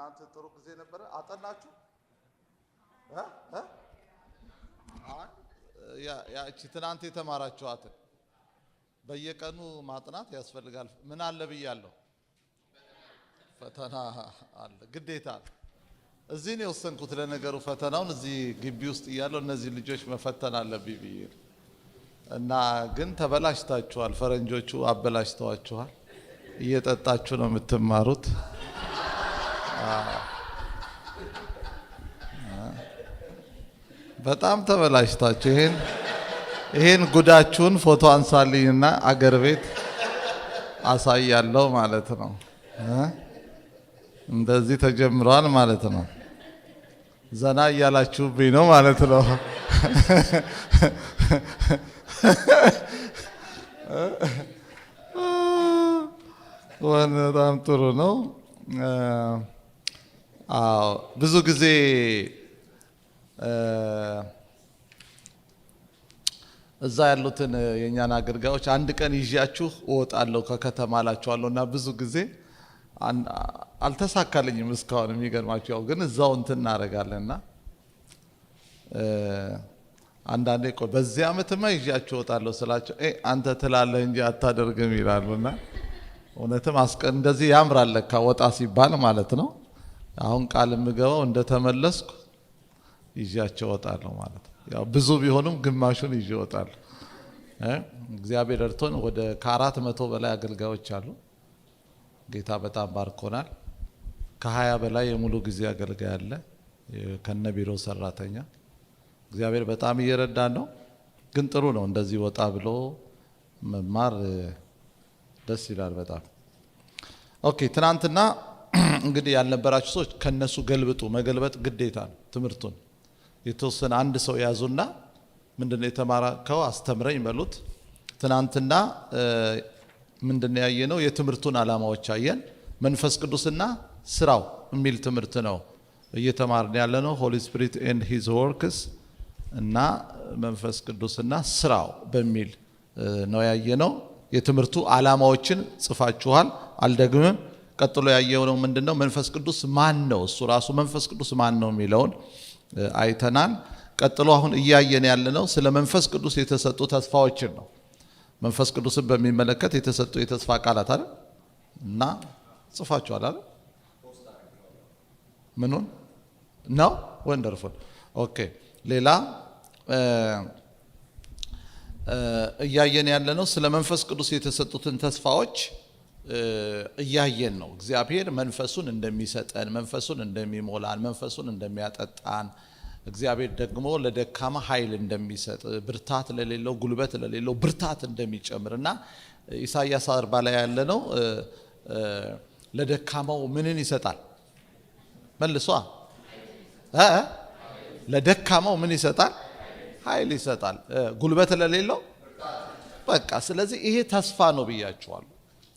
ትናንት ጥሩ ጊዜ ነበረ። አጠናችሁ? ያቺ ትናንት የተማራችኋትን በየቀኑ ማጥናት ያስፈልጋል። ምን አለ ብያለሁ? ፈተና አለ፣ ግዴታ አለ። እዚህ ነው የወሰንኩት። ለነገሩ ፈተናውን እዚህ ግቢ ውስጥ እያለሁ እነዚህ ልጆች መፈተን አለብኝ ብዬ እና ግን ተበላሽታችኋል። ፈረንጆቹ አበላሽተዋችኋል። እየጠጣችሁ ነው የምትማሩት። በጣም ተበላሽታችሁ ይሄን ጉዳችሁን ፎቶ አንሳልኝና አገር ቤት አሳያለሁ ማለት ነው። እንደዚህ ተጀምሯል ማለት ነው። ዘና እያላችሁብኝ ነው ማለት ነው። በጣም ጥሩ ነው። ብዙ ጊዜ እዛ ያሉትን የኛን አገልጋዮች አንድ ቀን ይዣችሁ እወጣለሁ ከከተማ እላችኋለሁ እና ብዙ ጊዜ አልተሳካልኝም እስካሁን። የሚገርማችሁ ያው ግን እዛው እንትን እናደርጋለንና አንዳንዴ ቆይ በዚህ ዓመትማ ይዣችሁ እወጣለሁ ስላቸው አንተ ትላለህ እንጂ አታደርግም ይላሉና እውነትም እንደዚህ ያምራል ለካ ወጣ ሲባል ማለት ነው። አሁን ቃል የምገባው እንደተመለስኩ ይዣቸው እወጣለሁ ማለት ነው። ያው ብዙ ቢሆንም ግማሹን ይዤ እወጣለሁ። እግዚአብሔር እርቶን ወደ ከ400 በላይ አገልጋዮች አሉ። ጌታ በጣም ባርኮናል። ከ20 በላይ የሙሉ ጊዜ አገልጋይ አለ ከነ ቢሮ ሰራተኛ። እግዚአብሔር በጣም እየረዳን ነው። ግን ጥሩ ነው እንደዚህ ወጣ ብሎ መማር ደስ ይላል በጣም። ኦኬ ትናንትና እንግዲህ ያልነበራችሁ ሰዎች ከነሱ ገልብጡ። መገልበጥ ግዴታ ነው። ትምህርቱን የተወሰነ አንድ ሰው ያዙና ምንድነው የተማራከው አስተምረኝ በሉት። ትናንትና ምንድነው ያየነው? የትምህርቱን ዓላማዎች አየን። መንፈስ ቅዱስና ስራው የሚል ትምህርት ነው እየተማርን ያለነው። ሆሊ ስፒሪት ኤንድ ሂዝ ወርክስ እና መንፈስ ቅዱስና ስራው በሚል ነው ያየነው። የትምህርቱ ዓላማዎችን ጽፋችኋል፣ አልደግምም። ቀጥሎ ያየነው ምንድነው? መንፈስ ቅዱስ ማን ነው? እሱ ራሱ መንፈስ ቅዱስ ማን ነው የሚለውን አይተናል። ቀጥሎ አሁን እያየን ያለነው ስለ መንፈስ ቅዱስ የተሰጡ ተስፋዎችን ነው። መንፈስ ቅዱስን በሚመለከት የተሰጡ የተስፋ ቃላት አይደል? እና ጽፋችኋል አይደል? ምኑን ነው? ወንደርፉል። ኦኬ ሌላ እያየን ያለነው ስለ መንፈስ ቅዱስ የተሰጡትን ተስፋዎች እያየን ነው። እግዚአብሔር መንፈሱን እንደሚሰጠን፣ መንፈሱን እንደሚሞላን፣ መንፈሱን እንደሚያጠጣን፣ እግዚአብሔር ደግሞ ለደካማ ኃይል እንደሚሰጥ፣ ብርታት ለሌለው ጉልበት ለሌለው ብርታት እንደሚጨምርና ኢሳይያስ 40 ላይ ያለነው ለደካማው ምንን ይሰጣል? መልሷ ለደካማው ምን ይሰጣል? ኃይል ይሰጣል። ጉልበት ለሌለው በቃ። ስለዚህ ይሄ ተስፋ ነው ብያችኋለሁ።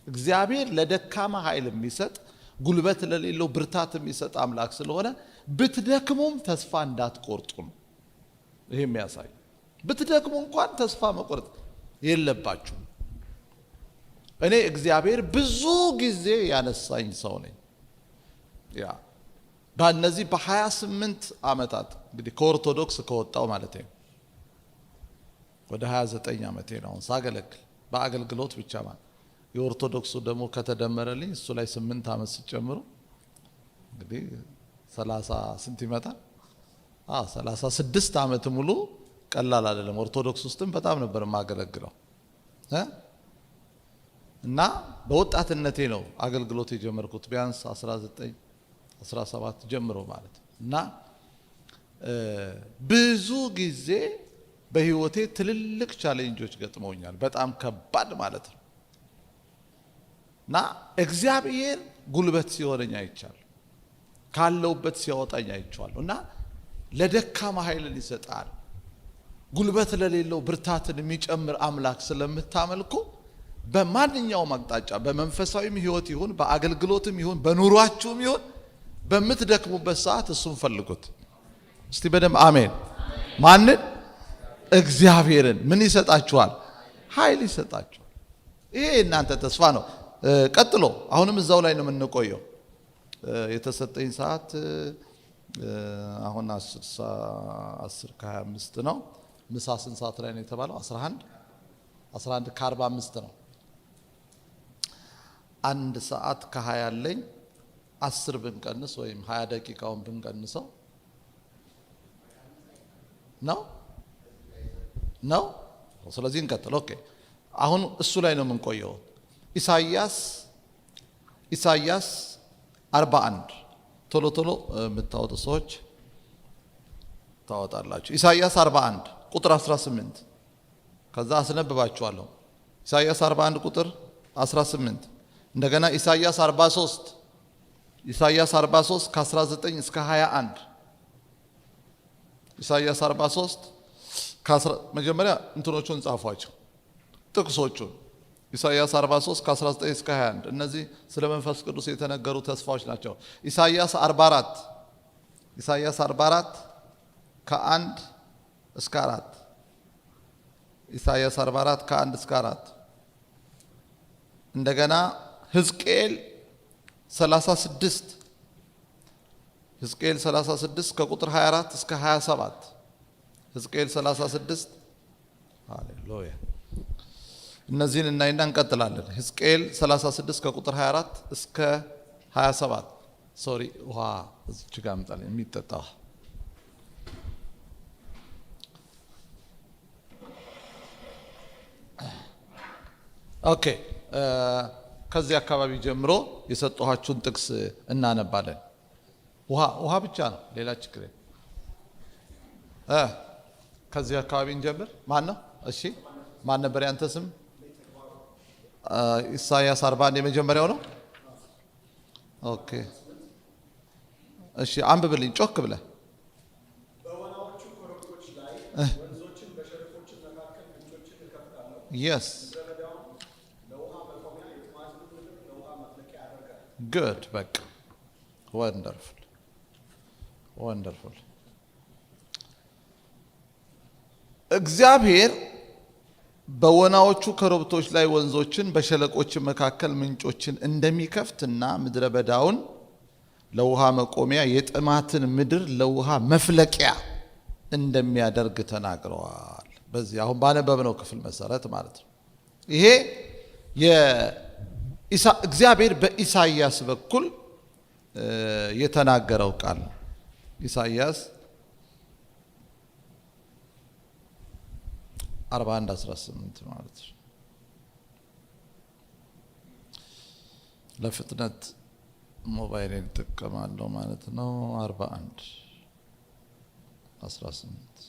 እግዚአብሔር ለደካማ ኃይል የሚሰጥ ጉልበት ለሌለው ብርታት የሚሰጥ አምላክ ስለሆነ ብትደክሙም ተስፋ እንዳትቆርጡ ነው ይሄ የሚያሳይ። ብትደክሙ እንኳን ተስፋ መቆረጥ የለባችሁ። እኔ እግዚአብሔር ብዙ ጊዜ ያነሳኝ ሰው ነኝ። በእነዚህ በ28 ዓመታት እንግዲህ ከኦርቶዶክስ ከወጣው ማለት ነው ወደ 29 ዓመቴ ነው ሳገለግል በአገልግሎት ብቻ ማለት። የኦርቶዶክሱ ደግሞ ከተደመረልኝ እሱ ላይ 8 ዓመት ሲጨምሩ እንግዲህ 30 ስንት ይመጣል? 36 ዓመት ሙሉ ቀላል አይደለም። ኦርቶዶክስ ውስጥም በጣም ነበር የማገለግለው እና በወጣትነቴ ነው አገልግሎት የጀመርኩት ቢያንስ 19 17 ጀምሮ ማለት እና ብዙ ጊዜ በህይወቴ ትልልቅ ቻሌንጆች ገጥመውኛል። በጣም ከባድ ማለት ነው። እና እግዚአብሔር ጉልበት ሲሆነኝ አይቻለሁ፣ ካለውበት ሲያወጣኝ አይቻለሁ። እና ለደካማ ኃይልን ይሰጣል፣ ጉልበት ለሌለው ብርታትን የሚጨምር አምላክ ስለምታመልኩ በማንኛውም አቅጣጫ በመንፈሳዊም ህይወት ይሁን በአገልግሎትም ይሁን በኑሯችሁም ይሁን በምትደክሙበት ሰዓት እሱን ፈልጉት። እስቲ በደም አሜን። ማንን? እግዚአብሔርን። ምን ይሰጣችኋል? ኃይል ይሰጣችኋል። ይሄ እናንተ ተስፋ ነው። ቀጥሎ አሁንም እዛው ላይ ነው የምንቆየው። የተሰጠኝ ሰዓት አሁን 10 ከ25 ነው። ምሳ ስንት ሰዓት ላይ ነው የተባለው? 11 ከ45 ነው። 1 ሰዓት ከ20 አለኝ። 10 ብንቀንስ ወይም 20 ደቂቃውን ብንቀንሰው ነው። ስለዚህ እንቀጥል። ኦኬ አሁን እሱ ላይ ነው የምንቆየው። ኢሳይያስ 41 ቶሎ የምታወጡ ሰዎች ታወጣላችሁ። ኢሳይያስ 41 ቁጥር 18 ከዛ አስነብባችኋለሁ። ኢሳይያስ 41 ቁጥር 18 እንደገና ኢሳይያስ 43 ከ19 እስከ 21 ኢሳይያስ 43 መጀመሪያ እንትኖቹን ጻፏቸው ጥቅሶቹን። ኢሳይያስ 43 ከ19 እስከ 21 እነዚህ ስለ መንፈስ ቅዱስ የተነገሩ ተስፋዎች ናቸው። ኢሳይያስ 44 ከ1 እስከ 4 ኢሳይያስ 44 ከ1 እስከ 4 እንደገና ሕዝቅኤል 36 ከቁጥር 24 እስከ 27 ሕዝቅኤል 36 ሃሌሉያ። እነዚህን እናይና እንቀጥላለን። ሕዝቅኤል 36 ከቁጥር 24 እስከ 27 ሶሪ ውሃ እዚህ ጋር አምጣልኝ የሚጠጣ። ኦኬ ከዚህ አካባቢ ጀምሮ የሰጠኋችሁን ጥቅስ እናነባለን። ውሃ ብቻ ነው፣ ሌላ ችግር የለም። ከዚህ አካባቢ እንጀምር። ማን ነው? እሺ ማን ነበር ያንተ ስም? ኢሳይያስ 41 የመጀመሪያው ነው። ኦኬ እሺ አንብብልኝ ጮክ ብለህ። በወናዎቹ ኮረብቶች ላይ ወንዞችን በሸለቆች መካከል ምንጮችን እከፍታለሁ። yes ለውሃ መቆሚያ የጥማትን ምድር ለውሃ መፍለቂያ ያደርጋል። good በቃ wonderful እግዚአብሔር በወናዎቹ ኮረብቶች ላይ ወንዞችን በሸለቆች መካከል ምንጮችን እንደሚከፍትና ምድረ በዳውን ለውሃ መቆሚያ የጥማትን ምድር ለውሃ መፍለቂያ እንደሚያደርግ ተናግረዋል። በዚህ አሁን ባነበብነው ክፍል መሰረት ማለት ነው። ይሄ እግዚአብሔር በኢሳይያስ በኩል የተናገረው ቃል ነው። ኢሳይያስ 41:18 ማለት ነው። ለፍጥነት ሞባይልን እጠቀማለሁ ማለት ነው። 41:18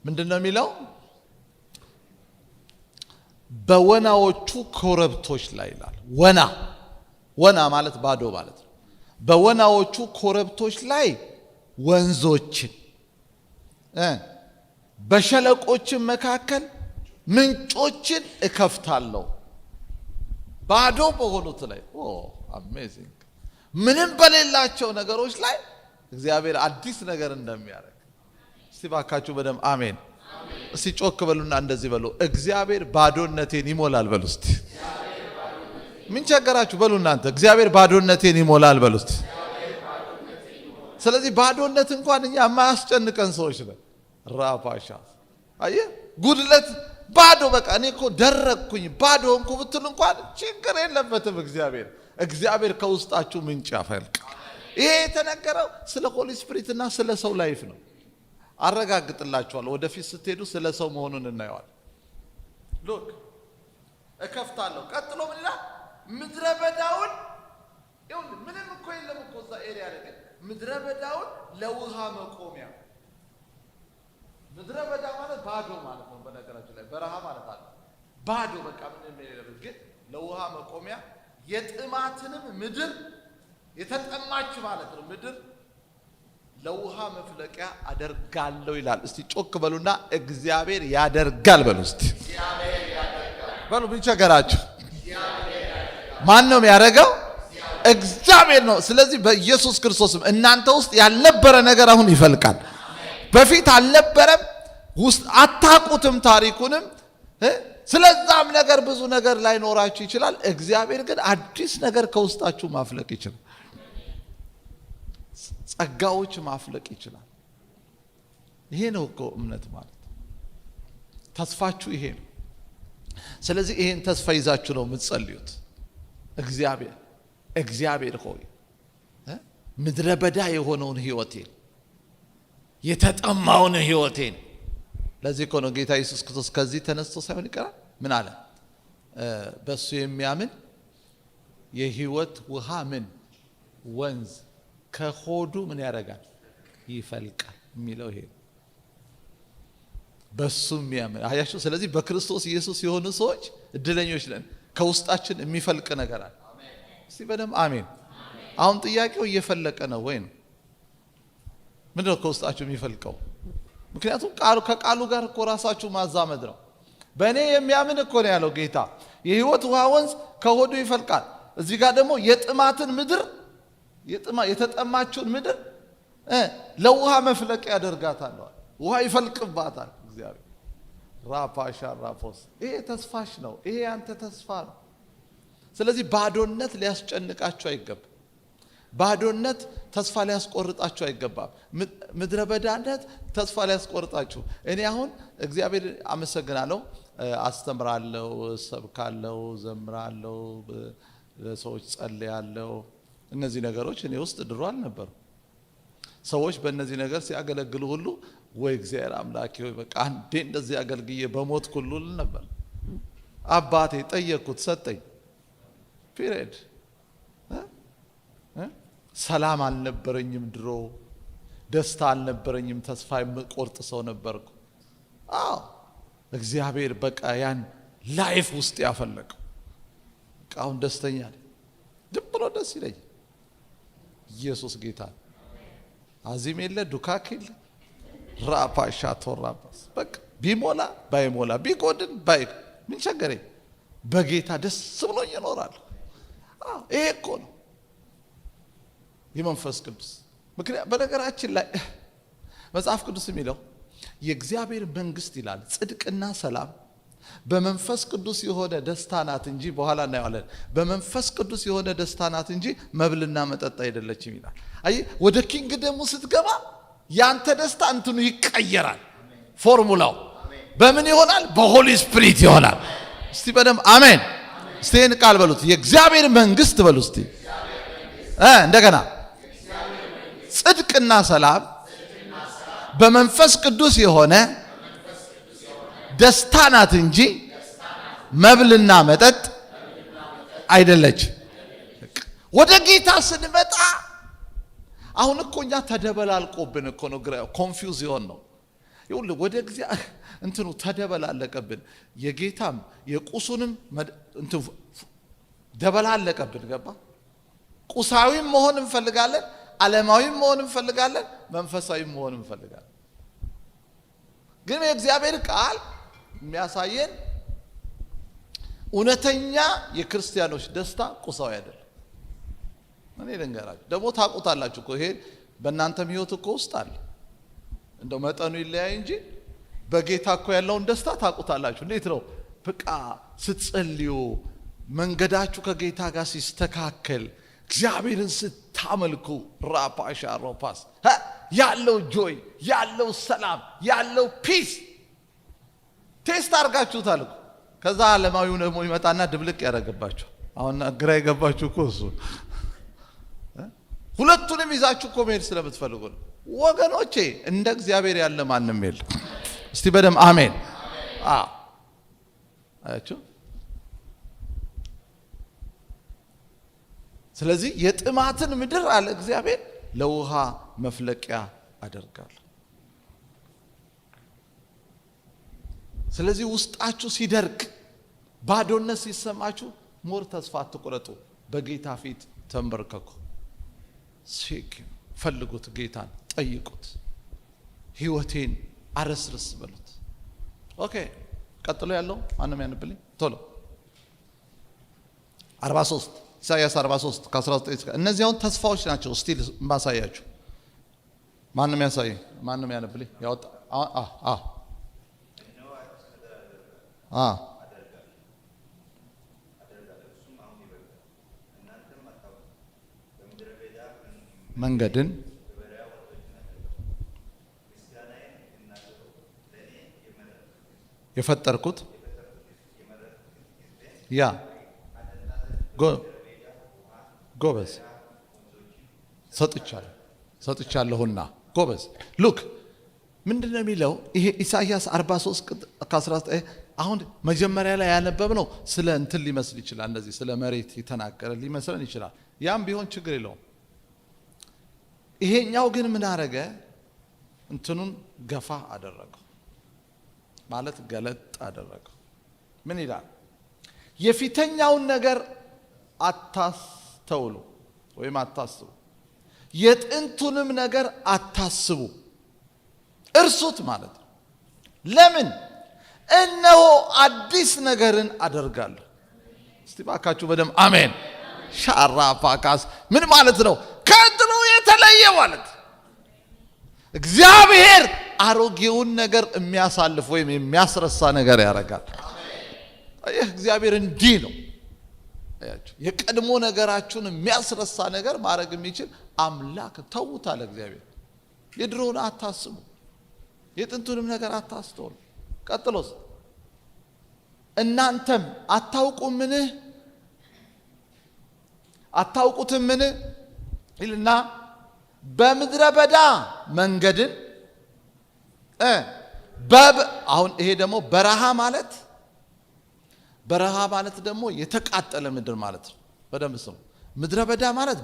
ምንድን ነው የሚለው? በወናዎቹ ኮረብቶች ላይ ይላል። ወና ማለት ባዶ ማለት ነው። በወናዎቹ ኮረብቶች ላይ ወንዞችን በሸለቆችን መካከል ምንጮችን እከፍታለሁ። ባዶ በሆኑት ላይ አሜዚንግ፣ ምንም በሌላቸው ነገሮች ላይ እግዚአብሔር አዲስ ነገር እንደሚያደርግ እስቲ ባካችሁ በደም አሜን። እስቲ ጮክ በሉና እንደዚህ በሉ፣ እግዚአብሔር ባዶነቴን ይሞላል በሉ እስቲ። ምን ቸገራችሁ በሉ እናንተ፣ እግዚአብሔር ባዶነቴን ይሞላል በሉ እስቲ። ስለዚህ ባዶነት እንኳን እኛ የማያስጨንቀን ሰዎች ነን። ራፋሻ አየህ፣ ጉድለት ባዶ በቃ እኔ እኮ ደረቅኩኝ ባዶ እንኩ ብትል እንኳን ችግር የለበትም። እግዚአብሔር ከውስጣችሁ ምንጭ ያፈልቃል። ይሄ የተነገረው ስለ ሆሊ ስፒሪት እና ስለ ሰው ላይፍ ነው። አረጋግጥላችኋለሁ፣ ወደፊት ስትሄዱ ስለ ሰው መሆኑን እናየዋለን። ሉክ እከፍታለሁ። ቀጥሎ ምን ይላል? ምድረ በዳውን ይሁን ምንም እኮ የለም እኮ እዛ ኤሪያ ላይ ምድረ በዳውን ለውሃ መቆሚያ። ምድረ በዳ ማለት ባዶ ማለት ነው። በነገራችን ላይ በረሃ ማለት አለ። ባዶ በቃ ምንም የሌለበት ግን ለውሃ መቆሚያ የጥማትንም ምድር የተጠማች ማለት ነው ምድር ለውሃ መፍለቂያ አደርጋለሁ ይላል። እስቲ ጮክ በሉና እግዚአብሔር ያደርጋል በሉ እስቲ። በሉ ቢቸገራችሁ ማን ነው የሚያደርገው? እግዚአብሔር ነው። ስለዚህ በኢየሱስ ክርስቶስም እናንተ ውስጥ ያልነበረ ነገር አሁን ይፈልቃል። በፊት አልነበረም፣ ውስጥ አታቁትም፣ ታሪኩንም ስለዛም ነገር ብዙ ነገር ላይኖራችሁ ይችላል። እግዚአብሔር ግን አዲስ ነገር ከውስጣችሁ ማፍለቅ ይችላል። ጸጋዎች ማፍለቅ ይችላል። ይሄ ነው እኮ እምነት ማለት። ተስፋችሁ ይሄ ነው። ስለዚህ ይሄን ተስፋ ይዛችሁ ነው የምትጸልዩት። እግዚአብሔር ሆይ ምድረ በዳ የሆነውን ህይወቴን፣ የተጠማውን ህይወቴን። ለዚህ እኮ ነው ጌታ ኢየሱስ ክርስቶስ ከዚህ ተነስቶ ሳይሆን ይቀራል ምን አለ? በሱ የሚያምን የህይወት ውሃ ምን ወንዝ ከሆዱ ምን ያደርጋል? ይፈልቃል የሚለው ይሄ በሱ የሚያምን አያችሁ። ስለዚህ በክርስቶስ ኢየሱስ የሆኑ ሰዎች እድለኞች ነን። ከውስጣችን የሚፈልቅ ነገር አለ። እስቲ በደም አሜን። አሁን ጥያቄው እየፈለቀ ነው ወይ ነው? ምንድነው ከውስጣችሁ የሚፈልቀው? ምክንያቱም ከቃሉ ጋር እኮ ራሳችሁ ማዛመድ ነው። በእኔ የሚያምን እኮ ነው ያለው ጌታ። የህይወት ውሃ ወንዝ ከሆዱ ይፈልቃል። እዚህ ጋር ደግሞ የጥማትን ምድር የተጠማችውን ምድር ለውሃ መፍለቅ ያደርጋታል። ውሃ ይፈልቅባታል እግዚአብሔር። ራፓሻ ራፎስ ይሄ ተስፋሽ ነው። ይሄ ያንተ ተስፋ ነው። ስለዚህ ባዶነት ሊያስጨንቃችሁ አይገባም። ባዶነት ተስፋ ሊያስቆርጣችሁ አይገባም። ምድረ በዳነት ተስፋ ሊያስቆርጣችሁ። እኔ አሁን እግዚአብሔር አመሰግናለሁ፣ አስተምራለሁ፣ ሰብካለሁ፣ ዘምራለሁ፣ ለሰዎች ጸልያለሁ። እነዚህ ነገሮች እኔ ውስጥ ድሮ አልነበሩ። ሰዎች በእነዚህ ነገር ሲያገለግሉ ሁሉ ወይ እግዚአብሔር አምላኬ ወይ በቃ አንዴ እንደዚህ አገልግዬ በሞት ሁሉ ነበር። አባቴ ጠየቅኩት፣ ሰጠኝ። ፒሪየድ። ሰላም አልነበረኝም ድሮ፣ ደስታ አልነበረኝም፣ ተስፋ የምቆርጥ ሰው ነበርኩ። እግዚአብሔር በቃ ያን ላይፍ ውስጥ ያፈለቀው። በቃ አሁን ደስተኛ ነኝ፣ ዝም ብሎ ደስ ይለኝ። ኢየሱስ ጌታ። አዚም የለ ዱካክ የለ ራፓሻ ቶራባስ በቃ ቢሞላ ባይሞላ ቢጎድን ባይ ምን ቸገረኝ? በጌታ ደስ ብሎኝ እኖራለሁ። ይሄ እኮ ነው የመንፈስ ቅዱስ ምክንያት። በነገራችን ላይ መጽሐፍ ቅዱስ የሚለው የእግዚአብሔር መንግስት ይላል ጽድቅና ሰላም በመንፈስ ቅዱስ የሆነ ደስታ ናት እንጂ፣ በኋላ እናየዋለን፣ በመንፈስ ቅዱስ የሆነ ደስታ ናት እንጂ መብልና መጠጥ አይደለችም ይላል። አይ ወደ ኪንግደሙ ስትገባ ያንተ ደስታ እንትኑ ይቀየራል። ፎርሙላው በምን ይሆናል? በሆሊ ስፒሪት ይሆናል። እስቲ በደም አሜን። እስቲ ይህን ቃል በሉት፣ የእግዚአብሔር መንግስት በሉ እስቲ እንደገና። ጽድቅና ሰላም በመንፈስ ቅዱስ የሆነ ደስታ ናት እንጂ መብልና መጠጥ አይደለች። ወደ ጌታ ስንመጣ አሁን እኮ እኛ ተደበላልቆብን እኮ ነው፣ ኮንፊውዝ ይሆን ነው። ይኸውልህ ወደ እግዚአብሔር እንትኑ ተደበላለቀብን፣ የጌታም የቁሱንም እንትን ደበላለቀብን። ገባ? ቁሳዊም መሆን እንፈልጋለን፣ ዓለማዊም መሆን እንፈልጋለን፣ መንፈሳዊም መሆን እንፈልጋለን። ግን የእግዚአብሔር ቃል የሚያሳየን እውነተኛ የክርስቲያኖች ደስታ ቁሳዊ አይደለም። እኔ ልንገራችሁ፣ ደግሞ ታውቁታላችሁ እኮ ይሄ በእናንተም ህይወት እኮ ውስጥ አለ። እንደው መጠኑ ይለያይ እንጂ በጌታ እኮ ያለውን ደስታ ታውቁታላችሁ። እንዴት ነው? በቃ ስትጸልዩ፣ መንገዳችሁ ከጌታ ጋር ሲስተካከል፣ እግዚአብሔርን ስታመልኩ፣ ራፓሻ ሮፓስ ያለው ጆይ፣ ያለው ሰላም፣ ያለው ፒስ ቴስት አድርጋችሁታል እኮ። ከዛ ዓለማዊው ደግሞ ይመጣና ድብልቅ ያደርግባችሁ። አሁን ግራ የገባችሁ እኮ እሱ። ሁለቱንም ይዛችሁ እኮ መሄድ ስለምትፈልጉ ነው ወገኖቼ። እንደ እግዚአብሔር ያለ ማንም የለም። እስቲ በደም አሜን። አያችሁ። ስለዚህ የጥማትን ምድር አለ እግዚአብሔር ለውሃ መፍለቂያ አደርጋለሁ። ስለዚህ ውስጣችሁ ሲደርቅ፣ ባዶነት ሲሰማችሁ ሞር ተስፋ አትቁረጡ። በጌታ ፊት ተንበርከኩ፣ ፈልጉት፣ ጌታን ጠይቁት፣ ህይወቴን አረስርስ በሉት። ኦኬ፣ ቀጥሎ ያለው ማንም ያነብልኝ ቶሎ። 43 ኢሳይያስ 43 ከ19 እነዚህ አሁን ተስፋዎች ናቸው። ስቲል ማሳያችሁ ማንም ያሳይ፣ ማንም ያነብልኝ ያወጣ መንገድን የፈጠርኩት ያ ጎበዝ ሰጥቻለሁና ጎበዝ ሉክ ምንድነው የሚለው ይሄ ኢሳይያስ 43 ከ19 አሁን መጀመሪያ ላይ ያነበብነው ስለ እንትን ሊመስል ይችላል እንደዚህ ስለ መሬት የተናገረ ሊመስለን ይችላል ያም ቢሆን ችግር የለውም ይሄኛው ግን ምን አረገ እንትኑን ገፋ አደረገው ማለት ገለጥ አደረገው ምን ይላል የፊተኛውን ነገር አታስተውሉ ወይም አታስቡ የጥንቱንም ነገር አታስቡ እርሱት ማለት ነው ለምን እነሆ አዲስ ነገርን አደርጋለሁ እስቲ ባካችሁ በደም አሜን ሻራፋካስ ምን ማለት ነው ከድሮ የተለየ ማለት እግዚአብሔር አሮጌውን ነገር የሚያሳልፍ ወይም የሚያስረሳ ነገር ያደርጋል አሜን እግዚአብሔር እንዲህ ነው አያችሁ የቀድሞ ነገራችሁን የሚያስረሳ ነገር ማድረግ የሚችል አምላክ ተውታለ እግዚአብሔር የድሮውን አታስቡ የጥንቱንም ነገር አታስተውሉ ቀጥሎስ እናንተም አታውቁትምን ይልና በምድረ በዳ መንገድን አሁን ይሄ ደግሞ በረሃ ማለት ደግሞ የተቃጠለ ምድር ማለት ነው በደንብ ስሙ ምድረ በዳ ማለት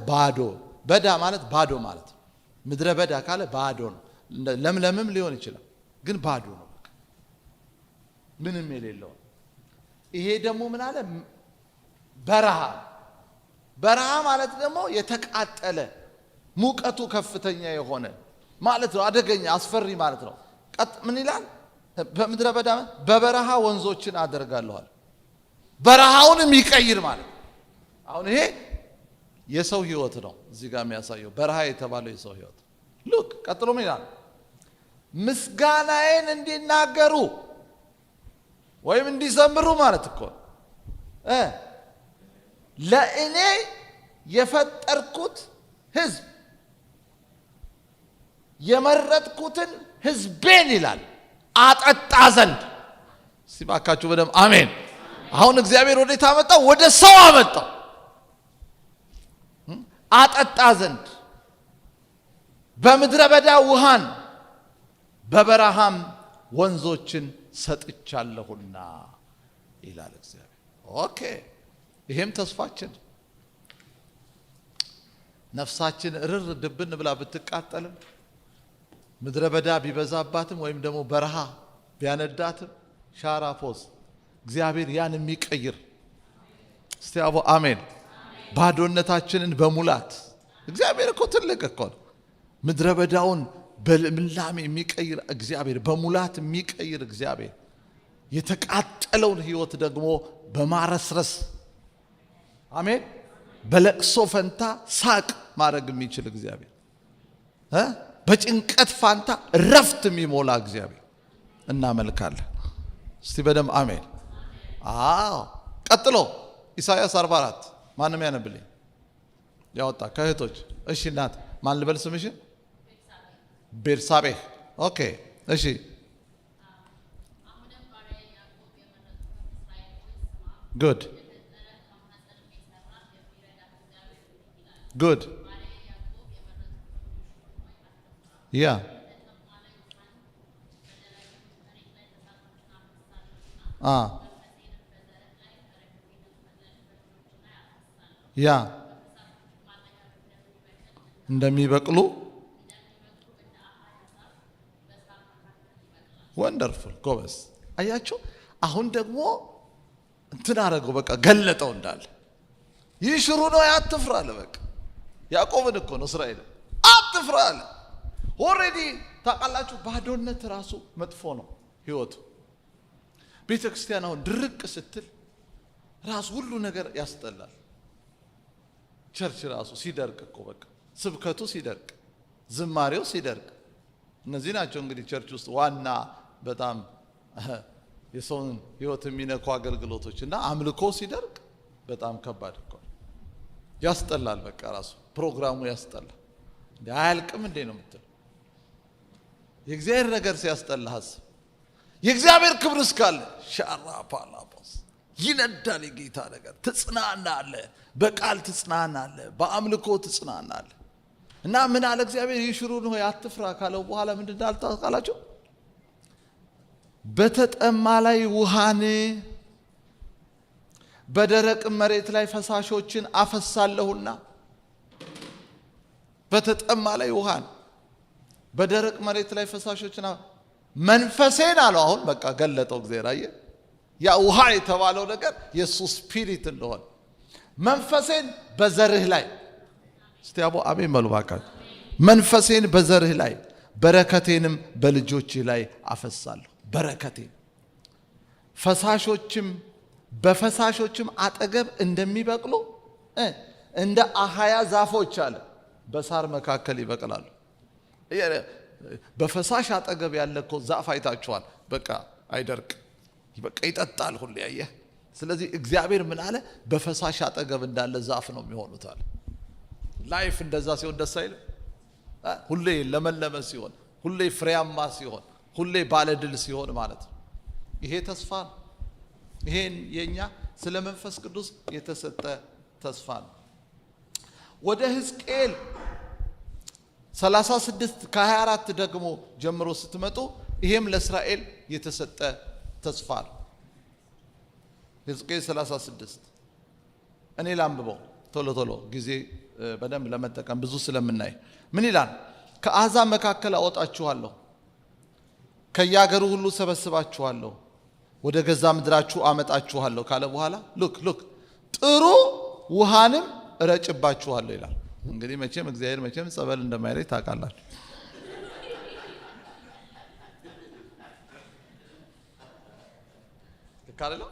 በዳ ማለት ባዶ ማለት ነው ምድረ በዳ ካለ ባዶ ነው ለምለምም ሊሆን ይችላል ግን ባዶ ነው ምንም የሌለው ይሄ ደግሞ ምን አለ በረሃ ማለት ደግሞ የተቃጠለ ሙቀቱ ከፍተኛ የሆነ ማለት ነው አደገኛ አስፈሪ ማለት ነው ምን ይላል በምድረ በዳ በበረሃ ወንዞችን አደርጋለሁ በረሃውን የሚቀይር ማለት አሁን ይሄ የሰው ህይወት ነው እዚህ ጋር የሚያሳየው በረሃ የተባለው የሰው ህይወት ሉክ ቀጥሎ ምን ይላል ምስጋናዬን እንዲናገሩ ወይም እንዲዘምሩ ማለት እኮ ለእኔ የፈጠርኩት ህዝብ የመረጥኩትን ህዝቤን ይላል አጠጣ ዘንድ ሲባካችሁ በደም አሜን አሁን እግዚአብሔር ወዴት አመጣው ወደ ሰው አመጣው አጠጣ ዘንድ በምድረ በዳ ውሃን በበረሃም ወንዞችን ሰጥቻለሁና ይላል እግዚአብሔር ኦኬ ይሄም ተስፋችን ነፍሳችን እርር ድብን ብላ ብትቃጠልም ምድረ በዳ ቢበዛባትም ወይም ደግሞ በረሃ ቢያነዳትም ሻራፎስ እግዚአብሔር ያን የሚቀይር እስቲ አቦ አሜን ባዶነታችንን በሙላት እግዚአብሔር እኮ ትልቅ እኮ ነው ምድረ በዳውን በልምላሜ የሚቀይር እግዚአብሔር በሙላት የሚቀይር እግዚአብሔር የተቃጠለውን ህይወት ደግሞ በማረስረስ አሜን በለቅሶ ፈንታ ሳቅ ማድረግ የሚችል እግዚአብሔር በጭንቀት ፋንታ ረፍት የሚሞላ እግዚአብሔር እናመልካለን እስቲ በደም አሜን ቀጥሎ ኢሳይያስ 44 ማንም ያነብልኝ ያወጣ ከእህቶች እሺ እናት ማን ልበል ስምሽን ቤርሳቤ ኦኬ እሺ ጉድ ያ ያ እንደሚበቅሉ ወንደርፉል ጎበዝ አያችሁ አሁን ደግሞ እንትን አደረገው በቃ ገለጠው እንዳለ ይሽሩ ነው አትፍራ አለ በቃ ያዕቆብን እኮ ነው እስራኤል አትፍራ አለ ኦሬዲ ታውቃላችሁ ባዶነት ራሱ መጥፎ ነው ህይወቱ ቤተክርስቲያን አሁን ድርቅ ስትል ራሱ ሁሉ ነገር ያስጠላል ቸርች ራሱ ሲደርቅ እኮ በቃ ስብከቱ ሲደርቅ ዝማሬው ሲደርቅ እነዚህ ናቸው እንግዲህ ቸርች ውስጥ ዋና በጣም የሰውን ህይወት የሚነኩ አገልግሎቶች እና አምልኮ ሲደርቅ በጣም ከባድ እኮ ያስጠላል በቃ ራሱ ፕሮግራሙ ያስጠላል አያልቅም እንዴ ነው የምትለው? የእግዚአብሔር ነገር ሲያስጠላህ የእግዚአብሔር ክብር እስካለ ሻራፓላፖስ ይነዳል። የጌታ ነገር ትጽናናለህ፣ በቃል ትጽናናለህ፣ በአምልኮ ትጽናናለህ። እና ምን አለ እግዚአብሔር? ይሽሩን ሆይ አትፍራ ካለው በኋላ ምንድን እንዳልታውቃላችሁ? በተጠማ ላይ ውሃን በደረቅ መሬት ላይ ፈሳሾችን አፈሳለሁና። በተጠማ ላይ ውሃን በደረቅ መሬት ላይ ፈሳሾችን መንፈሴን አለው። አሁን በቃ ገለጠው እግዚአብሔር። አየህ ያ ውሃ የተባለው ነገር የሱ ስፒሪት እንደሆነ መንፈሴን በዘርህ ላይ እስቲ አቦ አሜን በሉ ባካችሁ። መንፈሴን በዘርህ ላይ በረከቴንም በልጆችህ ላይ አፈሳለሁ። በረከቴን ፈሳሾችም በፈሳሾችም አጠገብ እንደሚበቅሉ እንደ አሃያ ዛፎች አለ በሳር መካከል ይበቅላሉ። በፈሳሽ አጠገብ ያለ እኮ ዛፍ አይታችኋል። በቃ አይደርቅ፣ በቃ ይጠጣል ሁሌ። ያየህ። ስለዚህ እግዚአብሔር ምን አለ? በፈሳሽ አጠገብ እንዳለ ዛፍ ነው የሚሆኑት አለ። ላይፍ እንደዛ ሲሆን ደስ አይልም? ሁሌ ለመለመ ሲሆን፣ ሁሌ ፍሬያማ ሲሆን፣ ሁሌ ባለድል ሲሆን ማለት ነው። ይሄ ተስፋ ነው። ይሄን የኛ ስለ መንፈስ ቅዱስ የተሰጠ ተስፋ ነው። ወደ ሕዝቅኤል 36 ከ24 ደግሞ ጀምሮ ስትመጡ ይሄም ለእስራኤል የተሰጠ ተስፋ ነው። ሕዝቅኤል 36 እኔ ላንብበው ቶሎ ቶሎ ጊዜ በደንብ ለመጠቀም ብዙ ስለምናይ። ምን ይላል? ከአሕዛብ መካከል አወጣችኋለሁ፣ ከየአገሩ ሁሉ ሰበስባችኋለሁ፣ ወደ ገዛ ምድራችሁ አመጣችኋለሁ ካለ በኋላ ሉክ ጥሩ ውሃንም እረጭባችኋለሁ ይላል። እንግዲህ መቼም እግዚአብሔር መቼም ጸበል እንደማይረጭ ታውቃላችሁ። ካለለው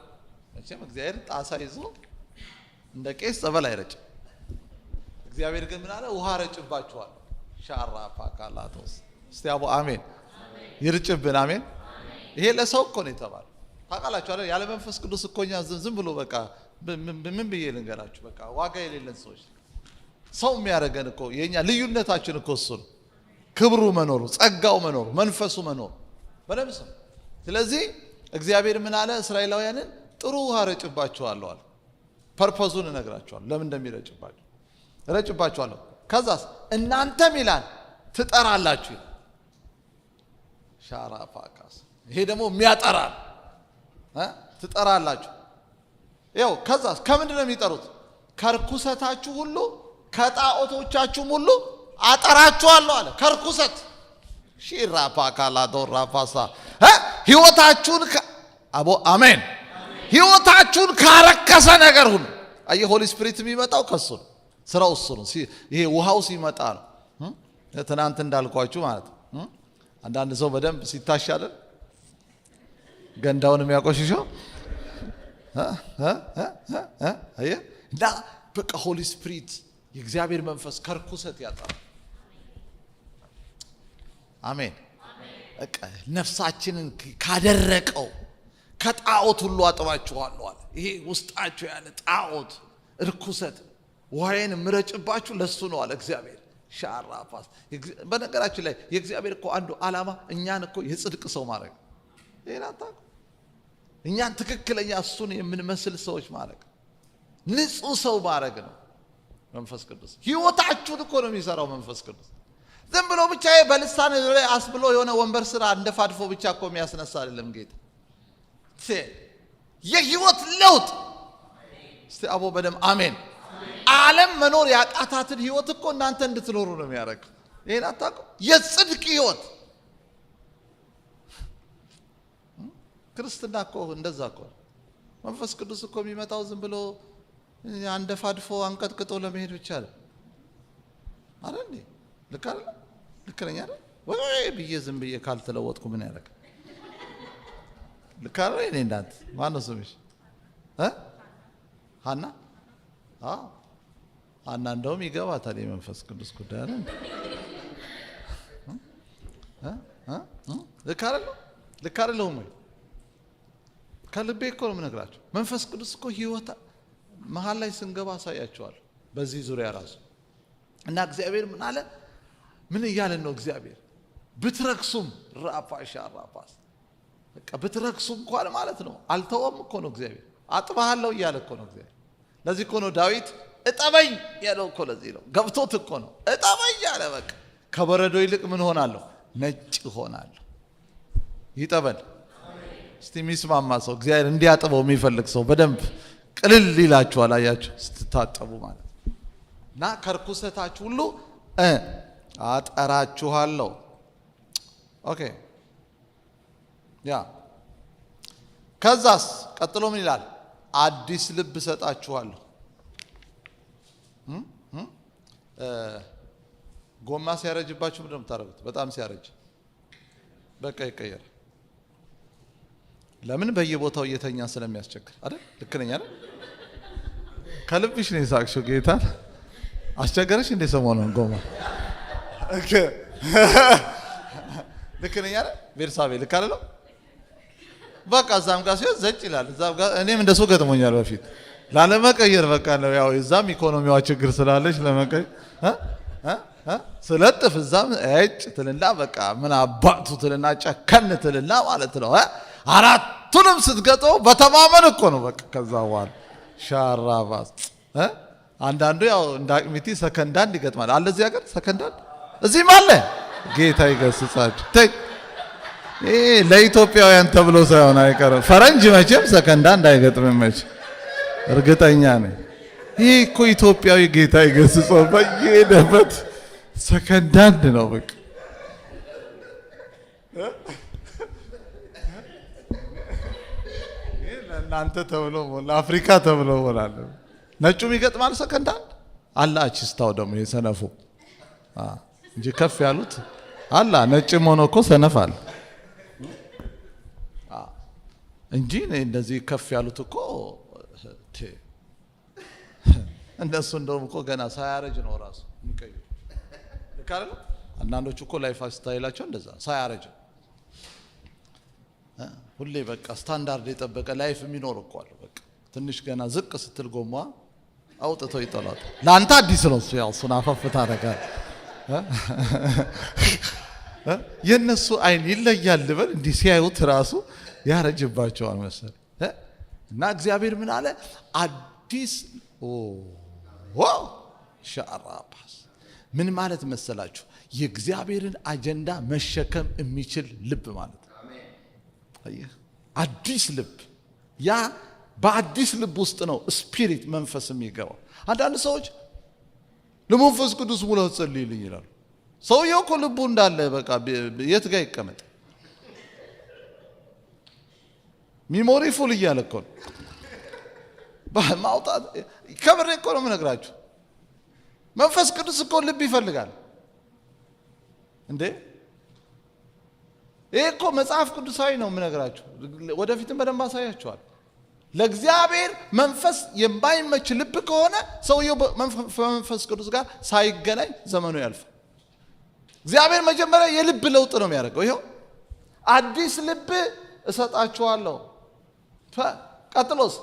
መቼም እግዚአብሔር ጣሳ ይዞ እንደ ቄስ ጸበል አይረጭም። እግዚአብሔር ግን ምን አለ? ውሃ እረጭባችኋለሁ። ሻራፓ ካላቶስ እስቲ አቦ አሜን ይርጭብን። አሜን። ይሄ ለሰው እኮ ነው የተባለው። ታውቃላችሁ አይደል? ያለ መንፈስ ቅዱስ እኮ እኛ ዝም ብሎ በቃ ምን ብዬ ልንገራችሁ፣ በቃ ዋጋ የሌለን ሰዎች። ሰው የሚያደርገን እኮ የኛ ልዩነታችን እኮ እሱ ነው። ክብሩ መኖሩ፣ ጸጋው መኖሩ፣ መንፈሱ መኖሩ በደምብ ሰው። ስለዚህ እግዚአብሔር ምን አለ? እስራኤላውያንን ጥሩ ውሃ እረጭባችኋለሁ አለ። ፐርፖዙን እነግራችኋለሁ ለምን እንደሚረጭባችሁ እረጭባችኋለሁ። ከዛስ እናንተም ይላል ትጠራላችሁ። ሻራፋካስ ይሄ ደግሞ የሚያጠራ ትጠራላችሁ። ይኸው ከዛስ ከምንድን ነው የሚጠሩት? ከርኩሰታችሁ ሁሉ ከጣዖቶቻችሁም ሁሉ አጠራችኋለሁ አለ። ከርኩሰት ሺራፓካላዶራፋሳ ህይወታችሁን አቦ አሜን ህይወታችሁን ካረከሰ ነገር ሁሉ። አየህ ሆሊ ስፒሪት የሚመጣው ከሱ ነው። ስራው እሱ ነው። ይሄ ውሃው ሲመጣ ነው። ትናንት እንዳልኳችሁ ማለት ነው። አንዳንድ ሰው በደንብ ሲታሻለን ገንዳውን የሚያቆሽሸው እና በቃ ሆሊ ስፒሪት የእግዚአብሔር መንፈስ ከርኩሰት ያጣል። አሜን። በቃ ነፍሳችንን ካደረቀው ከጣዖት ሁሉ አጥባችኋለሁ አለ። ይሄ ውስጣችሁ ያለ ጣዖት እርኩሰት ውሃዬን ምረጭባችሁ ለሱ ነው አለ እግዚአብሔር። ሻራፋስ በነገራችን ላይ የእግዚአብሔር እኮ አንዱ ዓላማ እኛን እኮ የጽድቅ ሰው ማድረግ። ይሄን አታውቁ? እኛን ትክክለኛ እሱን የምንመስል ሰዎች ማድረግ፣ ንጹህ ሰው ማድረግ ነው መንፈስ ቅዱስ። ህይወታችሁን እኮ ነው የሚሰራው መንፈስ ቅዱስ። ዝም ብሎ ብቻ በልሳን ላይ አስብሎ የሆነ ወንበር ስራ እንደፋድፎ ብቻ እኮ የሚያስነሳ አይደለም ጌታ። የህይወት ለውጥ እስቲ አቦ በደም አሜን። ዓለም መኖር ያቃታትን ህይወት እኮ እናንተ እንድትኖሩ ነው የሚያደርግ። ይሄን አታውቁ? የጽድቅ ህይወት ክርስትና እኮ እንደዛ እኮ። መንፈስ ቅዱስ እኮ የሚመጣው ዝም ብሎ አንደፋድፎ አንቀጥቅጦ ለመሄድ ብቻ ነው አይደል? ልክ አይደል? ልክ ነኝ አይደል? ወይ ብዬ ዝም ብዬ ካልተለወጥኩ ምን ያደርግ? ልክ አይደል? እኔ እንዳንተ ማነው ስምሽ? ሀና? አዎ ሀና እንደውም ይገባታል የመንፈስ ቅዱስ ጉዳይ አይደል? ልክ አይደል? ልክ አይደለሁም ወይ? ከልቤ እኮ ነው የምነግራችሁ። መንፈስ ቅዱስ እኮ ህይወት መሀል ላይ ስንገባ አሳያቸዋል በዚህ ዙሪያ ራሱ። እና እግዚአብሔር ምን አለ? ምን እያለን ነው? እግዚአብሔር ብትረክሱም ራፋሻ ራፋስ በቃ ብትረክሱም እንኳን ማለት ነው አልተወም እኮ ነው እግዚአብሔር። አጥባሃለሁ እያለ እኮ ነው እግዚአብሔር። ለዚህ እኮ ነው ዳዊት እጠበኝ ያለው እኮ ለዚህ ነው። ገብቶት እኮ ነው እጠበኝ ያለ። በቃ ከበረዶ ይልቅ ምን ሆናለሁ? ነጭ ሆናለሁ። ይጠበል። እስቲ ሚስማማ ሰው እግዚአብሔር እንዲያጥበው የሚፈልግ ሰው በደንብ ቅልል ይላችኋል። አያችሁ ስትታጠቡ ማለት እና ከርኩሰታችሁ ሁሉ አጠራችኋለሁ። ኦኬ ያ ከዛስ ቀጥሎ ምን ይላል? አዲስ ልብ እሰጣችኋለሁ። ጎማ ሲያረጅባችሁ ምንድን ነው የምታደርጉት? በጣም ሲያረጅ በቃ ይቀየራል። ለምን? በየቦታው እየተኛ ስለሚያስቸግር አይደል? ልክ ነኝ አይደል? ከልብሽ ነው የሳቅሽው። ጌታ አስቸገረሽ እንደ ሰሞኑን ጎማ ልክ ነኝ አይደል? ቤርሳቤ ልክ አይደለም? በቃ እዛም ጋር ሲሆን ዘጭ ይላል። እዛም ጋር እኔም እንደሱ ገጥሞኛል በፊት ላለመቀየር በቃ ነው ያው እዛም ኢኮኖሚዋ ችግር ስላለች ለመቀየር ስለጥፍ እዛም እጭ ትልና በቃ ምን አባቱ ትልና ጨከን ትልና ማለት ነው። አራቱንም ስትገጠው በተማመን እኮ ነው በቃ። ከዛ በኋላ ሻራባስ አንዳንዱ ያው እንደ አቅሚቲ ሰከንዳንድ ይገጥማል አለ እዚህ ሀገር ሰከንዳንድ እዚህም አለ። ጌታ ይገስጻችሁ። ይሄ ለኢትዮጵያውያን ተብሎ ሳይሆን አይቀርም። ፈረንጅ መቼም ሰከንዳንድ አይገጥምም መቼም እርግጠኛ ነኝ። ይሄ እኮ ኢትዮጵያዊ ጌታ ይገስጸው በየሄደበት ሰከንዳንድ ነው በቃ። ለእናንተ ተብሎ ለአፍሪካ ተብሎ ሆናለ። ነጩም ይገጥማል ሰከንዳንድ አላ ችስታው ደግሞ የሰነፉ እንጂ ከፍ ያሉት አላ ነጭም ሆኖ እኮ ሰነፍ አለ እንጂ እንደዚህ ከፍ ያሉት እኮ እንደሱ እንደውም እኮ ገና ሳያረጅ ነው ራሱ የሚቀዩ። ልክ አይደል? አንዳንዶቹ እኮ ላይፍ ስታይላቸው እንደዛ ሳያረጅ ሁሌ በቃ ስታንዳርድ የጠበቀ ላይፍ የሚኖር እኮ አለ። በቃ ትንሽ ገና ዝቅ ስትል ጎማ አውጥተው ይጠላሉ። ለአንተ አዲስ ነው እሱ ያው እሱን አፈፍታ ነገር የነሱ አይን ይለያል ልበል። እንዲህ ሲያዩት ራሱ ያረጅባቸዋል መሰል እና እግዚአብሔር ምን አለ? አዲስ ሻራባስ ምን ማለት መሰላችሁ? የእግዚአብሔርን አጀንዳ መሸከም የሚችል ልብ ማለት ነው። አየህ፣ አዲስ ልብ። ያ በአዲስ ልብ ውስጥ ነው ስፒሪት መንፈስ የሚገባው። አንዳንድ ሰዎች ለመንፈስ ቅዱስ ሙላት ጸልይልኝ ይላሉ። ሰውየው እኮ ልቡ እንዳለ በቃ የት ጋር ይቀመጥ? ሚሞሪ ፉል እያለ እኮ ነው ማውጣት። ከብሬ እኮ ነው የምነግራችሁ። መንፈስ ቅዱስ እኮ ልብ ይፈልጋል እንዴ! ይሄ እኮ መጽሐፍ ቅዱሳዊ ነው የምነግራችሁ። ወደፊትም በደንብ አሳያችኋል። ለእግዚአብሔር መንፈስ የማይመች ልብ ከሆነ ሰውየው መንፈስ ቅዱስ ጋር ሳይገናኝ ዘመኑ ያልፋል። እግዚአብሔር መጀመሪያ የልብ ለውጥ ነው የሚያደርገው። ይሄው አዲስ ልብ እሰጣችኋለሁ። ቀጥሎስ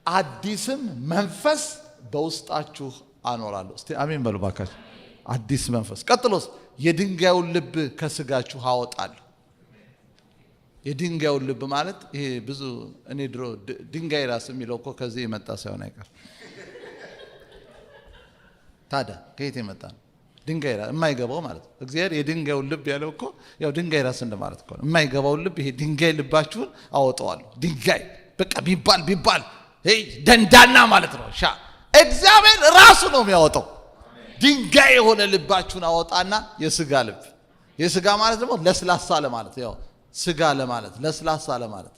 አዲስም መንፈስ በውስጣችሁ አኖራለሁ። እስቲ አሜን በሉ ባካችሁ። አዲስ መንፈስ። ቀጥሎስ የድንጋዩን ልብ ከስጋችሁ አወጣለሁ። የድንጋዩን ልብ ማለት ይሄ ብዙ እኔ ድሮ ድንጋይ ራስ የሚለው እኮ ከዚህ የመጣ ሳይሆን አይቀር። ታዲያ ከየት የመጣ ነው? ድንጋይ ራስ የማይገባው ማለት ነው። እግዚአብሔር የድንጋዩን ልብ ያለው እኮ ያው ድንጋይ ራስ እንደማለት እኮ ነው። የማይገባውን ልብ ይሄ ድንጋይ ልባችሁን አወጣዋለሁ። ድንጋይ በቃ ቢባል ደንዳና ማለት ነው። እግዚአብሔር ራሱ ነው የሚያወጣው። ድንጋይ የሆነ ልባችሁን አወጣና የስጋ ልብ። የስጋ ማለት ደግሞ ለስላሳ ለማለት ያው ስጋ ለማለት ለስላሳ ለማለት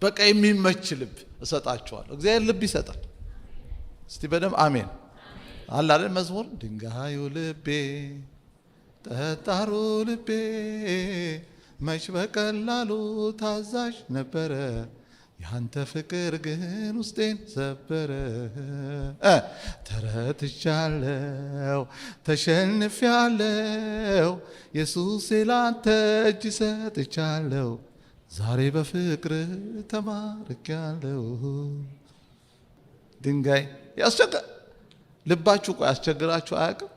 በቃ የሚመች ልብ እሰጣችኋለሁ። እግዚአብሔር ልብ ይሰጣል። እስቲ በደምብ አሜን አለ አይደል? መዝሙር ድንጋዩ ልቤ ጠጣሩ ልቤ መች በቀላሉ ታዛዥ ነበረ፣ ያንተ ፍቅር ግን ውስጤን ሰበረ። ተረትቻለሁ ተሸንፊያለሁ፣ ኢየሱስ ላንተ እጅ ሰጥቻለሁ፣ ዛሬ በፍቅር ተማርኪያለሁ። ድንጋይ ያስቸግር ልባችሁ እኮ ያስቸግራችሁ አያውቅም?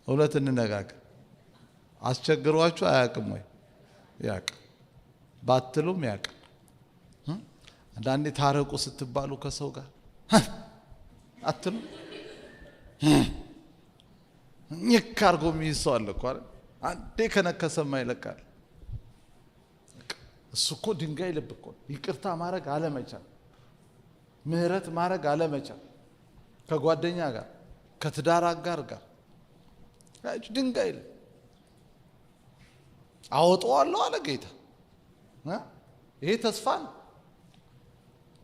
እውነት እንነጋገር። አስቸግሯችሁ አያውቅም ወይ? ያውቅ ባትሉም ያውቅ። አንዳንዴ ታረቁ ስትባሉ ከሰው ጋር አትሉ ኝክ አድርጎ የሚይዝ ሰው አለ እኮ አይደል? አንዴ ከነከሰማ ይለቃል። እሱ እኮ ድንጋይ ልብ እኮ ይቅርታ ማድረግ አለመቻል፣ ምህረት ማድረግ አለመቻል፣ ከጓደኛ ጋር ከትዳር አጋር ጋር ድንጋይ ልብ አወጣዋለሁ አለ ጌታ። ይሄ ተስፋ ነው።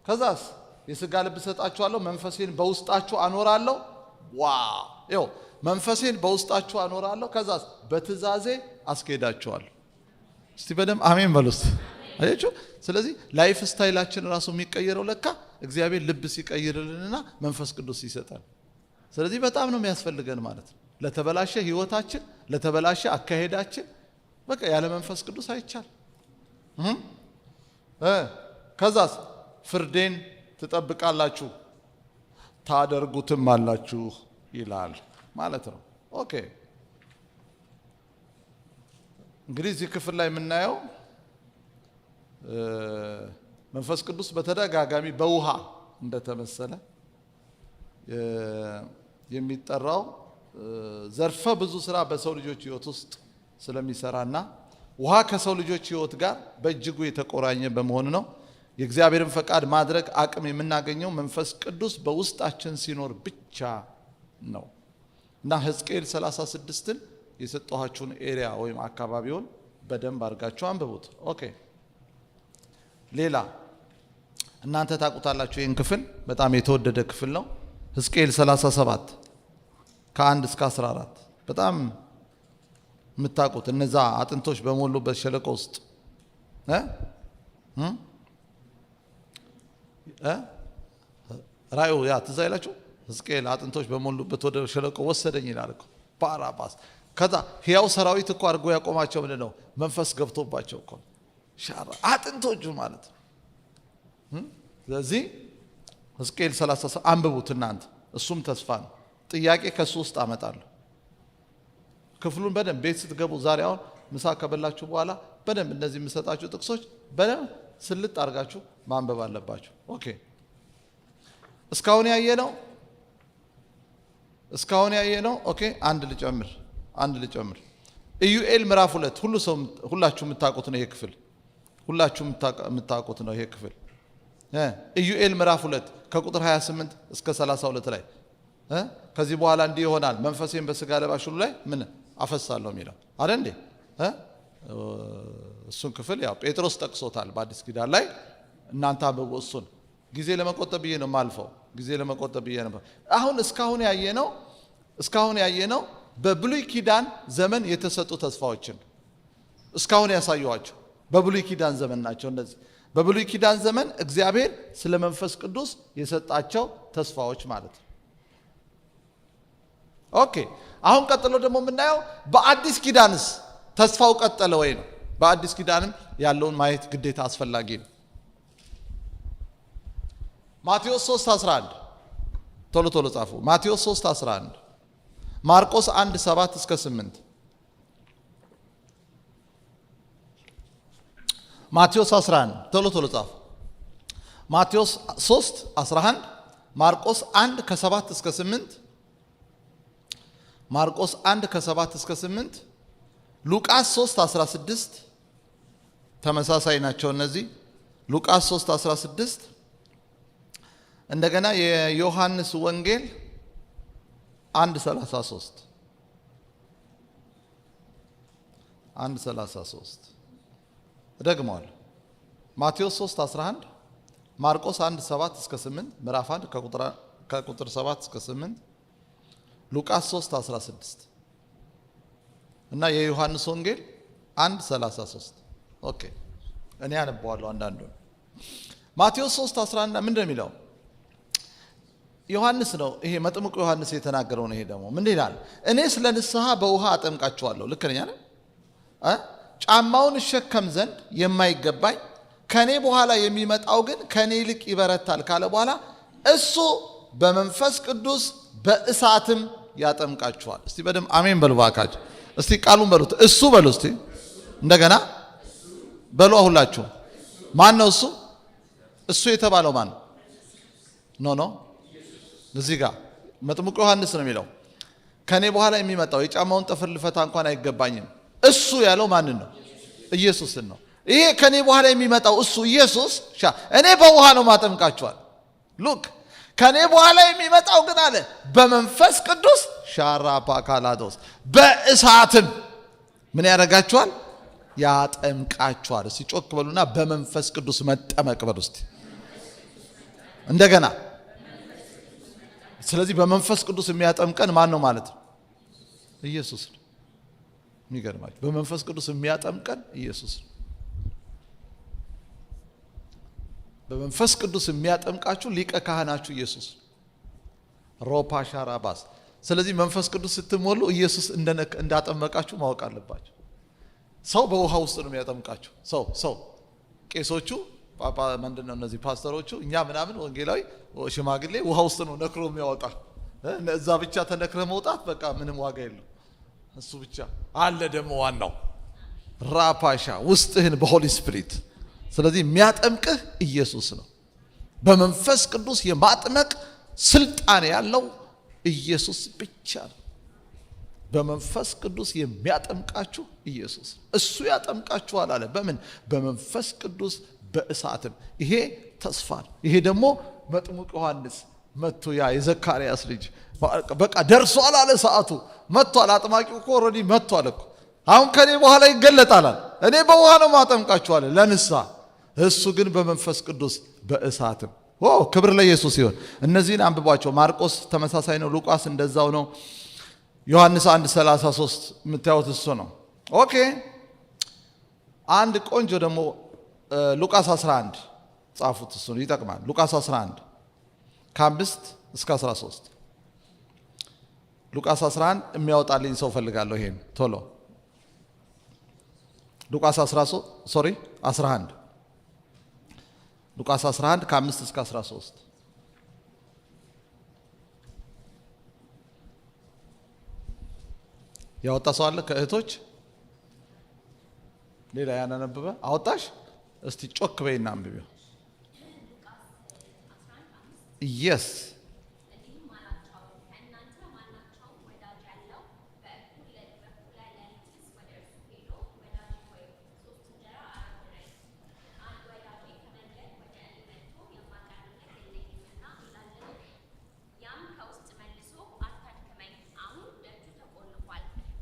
ከዛስ የሥጋ ልብ ሰጣችኋለሁ፣ መንፈሴን በውስጣችሁ አኖራለሁ። ይኸው መንፈሴን በውስጣችሁ አኖራለሁ፣ ከዛስ በትእዛዜ አስኬዳችኋለሁ። እስቲ በደም አሜን በሉስ። አያችሁ? ስለዚህ ላይፍ ስታይላችን ራሱ የሚቀየረው ለካ እግዚአብሔር ልብ ሲቀይርልንና መንፈስ ቅዱስ ሲሰጠን። ስለዚህ በጣም ነው የሚያስፈልገን ማለት ነው። ለተበላሸ ህይወታችን፣ ለተበላሸ አካሄዳችን በቃ ያለ መንፈስ ቅዱስ አይቻል። ከዛስ ፍርዴን ትጠብቃላችሁ ታደርጉትም አላችሁ ይላል ማለት ነው። ኦኬ እንግዲህ እዚህ ክፍል ላይ የምናየው መንፈስ ቅዱስ በተደጋጋሚ በውሃ እንደተመሰለ የሚጠራው ዘርፈ ብዙ ስራ በሰው ልጆች ህይወት ውስጥ ስለሚሰራና ውሃ ከሰው ልጆች ህይወት ጋር በእጅጉ የተቆራኘ በመሆኑ ነው። የእግዚአብሔርን ፈቃድ ማድረግ አቅም የምናገኘው መንፈስ ቅዱስ በውስጣችን ሲኖር ብቻ ነው እና ሕዝቅኤል 36ን የሰጠኋችሁን ኤሪያ ወይም አካባቢውን በደንብ አድርጋችሁ አንብቡት። ኦኬ ሌላ እናንተ ታውቁታላችሁ። ይህን ክፍል በጣም የተወደደ ክፍል ነው። ሕዝቅኤል 37 ከ1 እስከ 14 በጣም የምታውቁት እነዛ አጥንቶች በሞሉበት ሸለቆ ውስጥ ራእዩ ያ ትዝ አይላችሁ? ሕዝቅኤል አጥንቶች በሞሉበት ወደ ሸለቆ ወሰደኝ ይላል እኮ ባራባስ። ከዛ ሕያው ሰራዊት እኮ አድርጎ ያቆማቸው ምንድን ነው? መንፈስ ገብቶባቸው እኮ ሻራ አጥንቶቹ ማለት ነው። ስለዚህ ሕዝቅኤል 37 አንብቡት እናንተ። እሱም ተስፋ ነው። ጥያቄ ከሱ ውስጥ አመጣለሁ። ክፍሉን በደንብ ቤት ስትገቡ ዛሬ አሁን ምሳ ከበላችሁ በኋላ በደንብ እነዚህ የምሰጣችሁ ጥቅሶች በደንብ ስልጥ አድርጋችሁ ማንበብ አለባችሁ። ኦኬ እስካሁን ያየነው ኦኬ አንድ ልጨምር ኢዩኤል ምዕራፍ 2 ሁላችሁ የምታውቁት ነው ይሄ ክፍል። ሁላችሁ የምታውቁት ነው ይሄ ክፍል። ኢዩኤል ምዕራፍ 2 ከቁጥር 28 እስከ 32 ላይ ከዚህ በኋላ እንዲህ ይሆናል መንፈሴን በስጋ ለባሽ ሁሉ ላይ ምን አፈሳለሁ የሚለው አይደል እንዴ? እሱን ክፍል ያው ጴጥሮስ ጠቅሶታል በአዲስ ኪዳን ላይ። እናንተ አብቦ እሱን ጊዜ ለመቆጠብ ብዬ ነው ማልፈው። ጊዜ ለመቆጠብ ብዬ ነው። አሁን እስካሁን ያየነው በብሉይ ኪዳን ዘመን የተሰጡ ተስፋዎችን እስካሁን ያሳየኋቸው በብሉይ ኪዳን ዘመን ናቸው እነዚህ። በብሉይ ኪዳን ዘመን እግዚአብሔር ስለ መንፈስ ቅዱስ የሰጣቸው ተስፋዎች ማለት ነው። ኦኬ አሁን ቀጥሎ ደግሞ የምናየው በአዲስ ኪዳንስ ተስፋው ቀጠለ ወይ ነው። በአዲስ ኪዳንም ያለውን ማየት ግዴታ አስፈላጊ ነው። ማቴዎስ 3:11 ቶሎ ጻፉ። ማቴዎስ 3:11 ማርቆስ 1:7 እስከ 8 ማቴዎስ 11 ቶሎ ጻፉ። ማቴዎስ 3:11 ማርቆስ 1 ከ7 እስከ 8 ማርቆስ 1 ከ7 እስከ 8 ሉቃስ 3:16 ተመሳሳይ ናቸው እነዚህ። ሉቃስ 3:16 እንደገና የዮሐንስ ወንጌል 1:33 ደግመዋል። ማቴዎስ 3:11 ማርቆስ 1:7 እስከ 8 ምዕራፍ 1 ከቁጥር 7 እስከ 8 ሉቃስ 3:16 እና የዮሐንስ ወንጌል 1:33 ኦኬ እኔ አነባዋለሁ አንዳንዱን። ማቴዎስ 3:11 ምንድን ነው የሚለው? ዮሐንስ ነው ይሄ መጥምቁ ዮሐንስ የተናገረው ነው። ይሄ ደግሞ ምን ይላል? እኔ ስለ ንስሐ በውሃ አጠምቃችኋለሁ። ልክ ነኝ አይደል? ጫማውን እሸከም ዘንድ የማይገባኝ ከኔ በኋላ የሚመጣው ግን ከኔ ይልቅ ይበረታል ካለ በኋላ እሱ በመንፈስ ቅዱስ በእሳትም ያጠምቃችኋል። እስቲ በደም አሜን በሉ ባካችሁ። እስቲ ቃሉን በሉት። እሱ በሉ እስቲ እንደገና በሉ ሁላችሁ። ማን ነው እሱ? እሱ የተባለው ማን ነው? ኖ እዚህ ጋር መጥምቁ ዮሐንስ ነው የሚለው ከኔ በኋላ የሚመጣው የጫማውን ጥፍር ልፈታ እንኳን አይገባኝም። እሱ ያለው ማንን ነው? ኢየሱስን ነው። ይሄ ከኔ በኋላ የሚመጣው እሱ ኢየሱስ እኔ በውሃ ነው ማጠምቃችኋል። ሉክ ከኔ በኋላ የሚመጣው ግን አለ በመንፈስ ቅዱስ ሻራፓካላዶስ በእሳትም ምን ያደርጋችኋል? ያጠምቃችኋል። እስቲ ጮክ በሉና በመንፈስ ቅዱስ መጠመቅ በሉ እስቲ እንደገና። ስለዚህ በመንፈስ ቅዱስ የሚያጠምቀን ማን ነው ማለት ነው? ኢየሱስ ነው። የሚገርማችሁ በመንፈስ ቅዱስ የሚያጠምቀን ኢየሱስ ነው። በመንፈስ ቅዱስ የሚያጠምቃችሁ ሊቀ ካህናችሁ ኢየሱስ ሮፓ ሻራባስ። ስለዚህ መንፈስ ቅዱስ ስትሞሉ ኢየሱስ እንዳጠመቃችሁ ማወቅ አለባችሁ። ሰው በውሃ ውስጥ ነው የሚያጠምቃችሁ። ሰው ቄሶቹ ምንድነው እነዚህ ፓስተሮቹ እኛ ምናምን ወንጌላዊ ሽማግሌ ውሃ ውስጥ ነው ነክሮ የሚያወጣ። እዛ ብቻ ተነክረ መውጣት በቃ ምንም ዋጋ የለው። እሱ ብቻ አለ። ደግሞ ዋናው ራፓሻ ውስጥህን በሆሊ ስፒሪት። ስለዚህ የሚያጠምቅህ ኢየሱስ ነው። በመንፈስ ቅዱስ የማጥመቅ ስልጣን ያለው ኢየሱስ ብቻ ነው። በመንፈስ ቅዱስ የሚያጠምቃችሁ ኢየሱስ እሱ ያጠምቃችኋል አለ። በምን? በመንፈስ ቅዱስ በእሳትም። ይሄ ተስፋ ነው። ይሄ ደግሞ መጥምቁ ዮሐንስ መጥቶ ያ የዘካርያስ ልጅ በቃ ደርሷል አለ። ሰዓቱ መጥቷል። አጥማቂው እኮ ኦልሬዲ መጥቷል እኮ። አሁን ከኔ በኋላ ይገለጣል አለ። እኔ በውሃ ነው ማጠምቃችሁ አለ ለንስሐ። እሱ ግን በመንፈስ ቅዱስ በእሳትም። ክብር ለኢየሱስ ይሁን። እነዚህን አንብቧቸው። ማርቆስ ተመሳሳይ ነው። ሉቃስ እንደዛው ነው። ዮሐንስ 1:33 የምታዩት እሱ ነው። ኦኬ አንድ ቆንጆ ደግሞ ሉቃስ 11 ጻፉት። እሱ ይጠቅማል። ሉቃስ 11 ከ5 እስከ 13 ሉቃስ 11 የሚያወጣልኝ ሰው ፈልጋለሁ። ይሄን ቶሎ ሉቃስ 11 ሉቃስ 11 ከ5 እስከ 13 ያወጣ ሰው አለ ከእህቶች? ሌላ ያናነበበ አወጣሽ? እስቲ ጮክ በይና አንብቢው። ኢየስ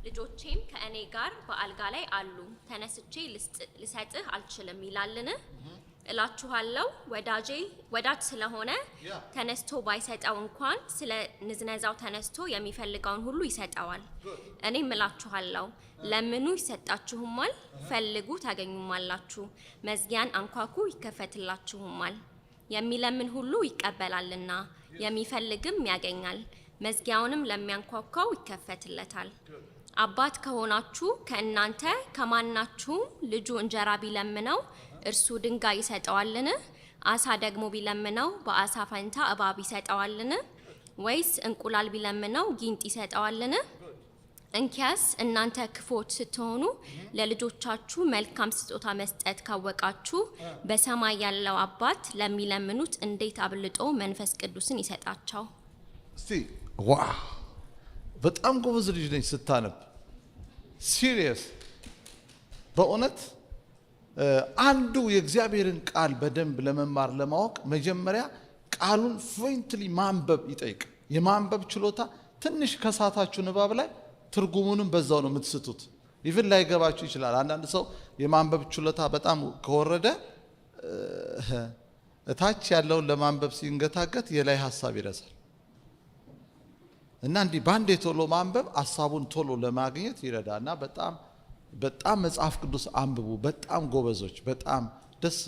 ልጆቼም ከእኔ ጋር በአልጋ ላይ አሉ፣ ተነስቼ ልሰጥህ አልችልም ይላልን? እላችኋለሁ ወዳጅ ስለሆነ ተነስቶ ባይሰጠው እንኳን ስለ ንዝነዛው ተነስቶ የሚፈልገውን ሁሉ ይሰጠዋል። እኔም እላችኋለሁ ለምኑ ይሰጣችሁማል፣ ፈልጉ ታገኙማላችሁ፣ መዝጊያን አንኳኩ ይከፈትላችሁማል። የሚለምን ሁሉ ይቀበላልና የሚፈልግም ያገኛል፣ መዝጊያውንም ለሚያንኳኳው ይከፈትለታል። አባት ከሆናችሁ ከእናንተ ከማናችሁም ልጁ እንጀራ ቢለምነው እርሱ ድንጋይ ይሰጠዋልን? አሳ ደግሞ ቢለምነው በአሳ ፈንታ እባብ ይሰጠዋልን? ወይስ እንቁላል ቢለምነው ጊንጥ ይሰጠዋልን? እንኪያስ እናንተ ክፎች ስትሆኑ ለልጆቻችሁ መልካም ስጦታ መስጠት ካወቃችሁ በሰማይ ያለው አባት ለሚለምኑት እንዴት አብልጦ መንፈስ ቅዱስን ይሰጣቸው። እስቲ ዋው! በጣም ጎበዝ ልጅ ነኝ ስታነብ። ሲሪየስ በእውነት አንዱ የእግዚአብሔርን ቃል በደንብ ለመማር ለማወቅ መጀመሪያ ቃሉን ፍሉዌንትሊ ማንበብ ይጠይቅ። የማንበብ ችሎታ ትንሽ ከሳታችሁ ንባብ ላይ ትርጉሙንም በዛው ነው የምትስቱት። ኢቭን ላይገባችሁ ይችላል። አንዳንድ ሰው የማንበብ ችሎታ በጣም ከወረደ እታች ያለውን ለማንበብ ሲንገታገት የላይ ሐሳብ ይረሳል። እና እንዲህ ባንዴ ቶሎ ማንበብ ሐሳቡን ቶሎ ለማግኘት ይረዳና በጣም መጽሐፍ ቅዱስ አንብቡ። በጣም ጎበዞች፣ በጣም ደስ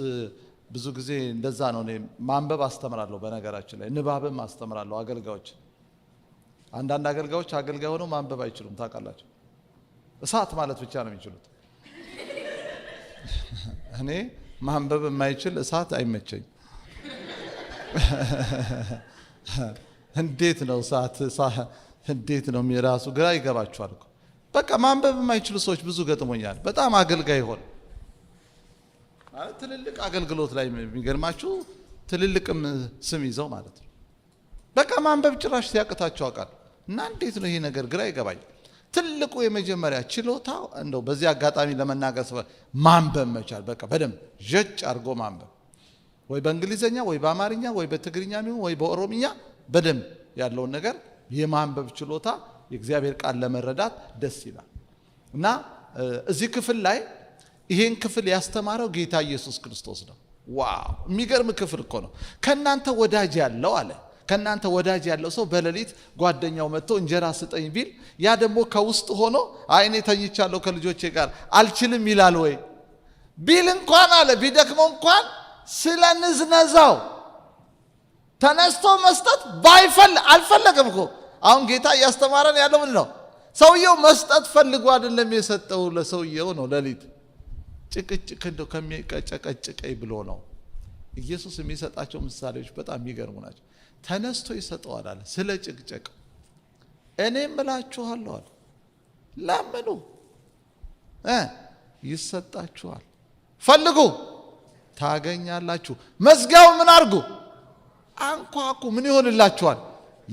ብዙ ጊዜ እንደዛ ነው። እኔ ማንበብ አስተምራለሁ። በነገራችን ላይ ንባብም አስተምራለሁ አገልጋዮች። አንዳንድ አገልጋዮች አገልጋይ ሆነው ማንበብ አይችሉም ታውቃላችሁ። እሳት ማለት ብቻ ነው የሚችሉት። እኔ ማንበብ የማይችል እሳት አይመቸኝ። እንዴት ነው እንዴት ነው የራሱ ግራ ይገባቸዋል እኮ። በቃ ማንበብ የማይችሉ ሰዎች ብዙ ገጥሞኛል። በጣም አገልጋይ ሆነ ማለት ትልልቅ አገልግሎት ላይ የሚገርማችሁ ትልልቅም ስም ይዘው ማለት ነው። በቃ ማንበብ ጭራሽ ሲያቅታቸው አውቃል። እና እንዴት ነው ይሄ ነገር ግራ ይገባኝ። ትልቁ የመጀመሪያ ችሎታ እንደው በዚህ አጋጣሚ ለመናገር ማንበብ መቻል። በቃ በደንብ ጀጭ አድርጎ ማንበብ ወይ በእንግሊዘኛ ወይ በአማርኛ ወይ በትግርኛ ወይ በኦሮምኛ በደንብ ያለውን ነገር የማንበብ ችሎታ የእግዚአብሔር ቃል ለመረዳት ደስ ይላል። እና እዚህ ክፍል ላይ ይሄን ክፍል ያስተማረው ጌታ ኢየሱስ ክርስቶስ ነው። ዋው የሚገርም ክፍል እኮ ነው። ከናንተ ወዳጅ ያለው አለ። ከናንተ ወዳጅ ያለው ሰው በሌሊት ጓደኛው መጥቶ እንጀራ ስጠኝ ቢል ያ ደግሞ ከውስጥ ሆኖ አይኔ ተኝቻለሁ ከልጆቼ ጋር አልችልም ይላል ወይ? ቢል እንኳን አለ ቢደክመው እንኳን ስለ ንዝነዛው ተነስቶ መስጠት አልፈለገም እኮ። አሁን ጌታ እያስተማረን ያለው ምን ነው? ሰውየው መስጠት ፈልጎ አይደለም የሰጠው፣ ለሰውየው ነው። ሌሊት ጭቅጭቅ እንደው ከሚቀጨቀጭቀኝ ብሎ ነው። ኢየሱስ የሚሰጣቸው ምሳሌዎች በጣም የሚገርሙ ናቸው። ተነስቶ ይሰጠዋል አለ ስለ ጭቅጭቅ። እኔም እላችኋለሁ አለ ለምኑ ይሰጣችኋል፣ ፈልጉ ታገኛላችሁ፣ መዝጊያው ምን አድርጉ አንኳኩ ምን ይሆንላችኋል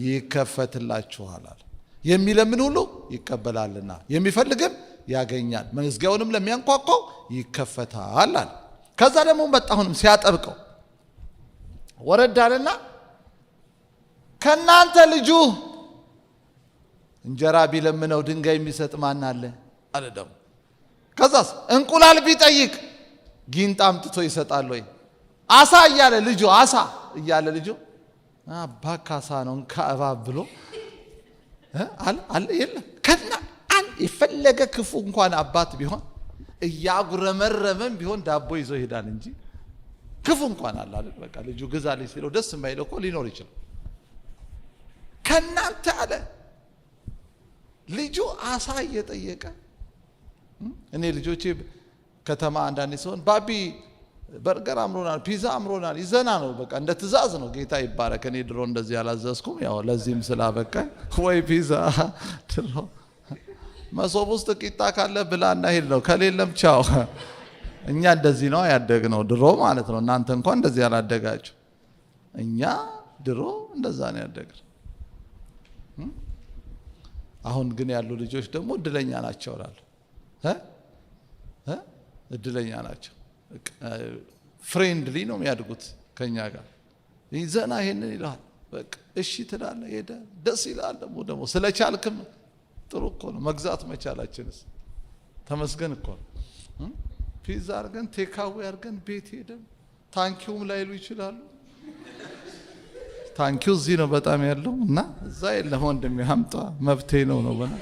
ይከፈትላችኋል አለ። የሚለምን ሁሉ ይቀበላልና የሚፈልግም ያገኛል፣ መዝጊያውንም ለሚያንኳኳው ይከፈታል አለ። ከዛ ደግሞ መጣሁንም ሲያጠብቀው ወረዳልና ከናንተ ልጁ እንጀራ ቢለምነው ድንጋይ የሚሰጥ ማን አለ አለ። ደግሞ ከዛስ እንቁላል ቢጠይቅ ጊንጥ አምጥቶ ይሰጣል ወይ? አሳ እያለ ልጁ አሳ እያለ ልጁ አባካሳ ነው ከእባብ ብሎ አለ የለም። ከና የፈለገ ክፉ እንኳን አባት ቢሆን እያጉረመረመም ቢሆን ዳቦ ይዞ ይሄዳል እንጂ ክፉ እንኳን አለ አይደል? በቃ ልጁ ግዛልኝ ሲለው ደስ የማይለው እኮ ሊኖር ይችላል። ከናንተ አለ ልጁ አሳ እየጠየቀ እኔ ልጆቼ ከተማ አንዳንዴ ሲሆን ባቢ በርገር አምሮናል፣ ፒዛ አምሮናል ይዘና ነው። በቃ እንደ ትእዛዝ ነው። ጌታ ይባረክ። እኔ ድሮ እንደዚህ አላዘዝኩም፣ ያው ለዚህም ስላበቃ ወይ ፒዛ ድሮ መሶብ ውስጥ ቂጣ ካለ ብላና ሄድ ነው፣ ከሌለም ቻው። እኛ እንደዚህ ነው ያደግነው ድሮ ማለት ነው። እናንተ እንኳን እንደዚህ አላደጋችሁ። እኛ ድሮ እንደዛ ነው ያደግነው። አሁን ግን ያሉ ልጆች ደግሞ እድለኛ ናቸው እላለሁ። እድለኛ ናቸው። ፍሬንድሊ ነው የሚያድጉት ከኛ ጋር። ይዘና ይሄንን ይላል፣ በቃ እሺ ትላለህ፣ ሄደ ደስ ይላል። ደግሞ ስለቻልክም ጥሩ እኮ ነው። መግዛት መቻላችንስ ተመስገን እኮ ነው። ፒዛ አድርገን ቴካዌ አድርገን ቤት ሄደን ታንኪውም ላይሉ ይችላሉ። ታንኪው እዚህ ነው በጣም ያለው እና እዛ የለም ወንድሜ ሀምጣ መብቴ ነው በና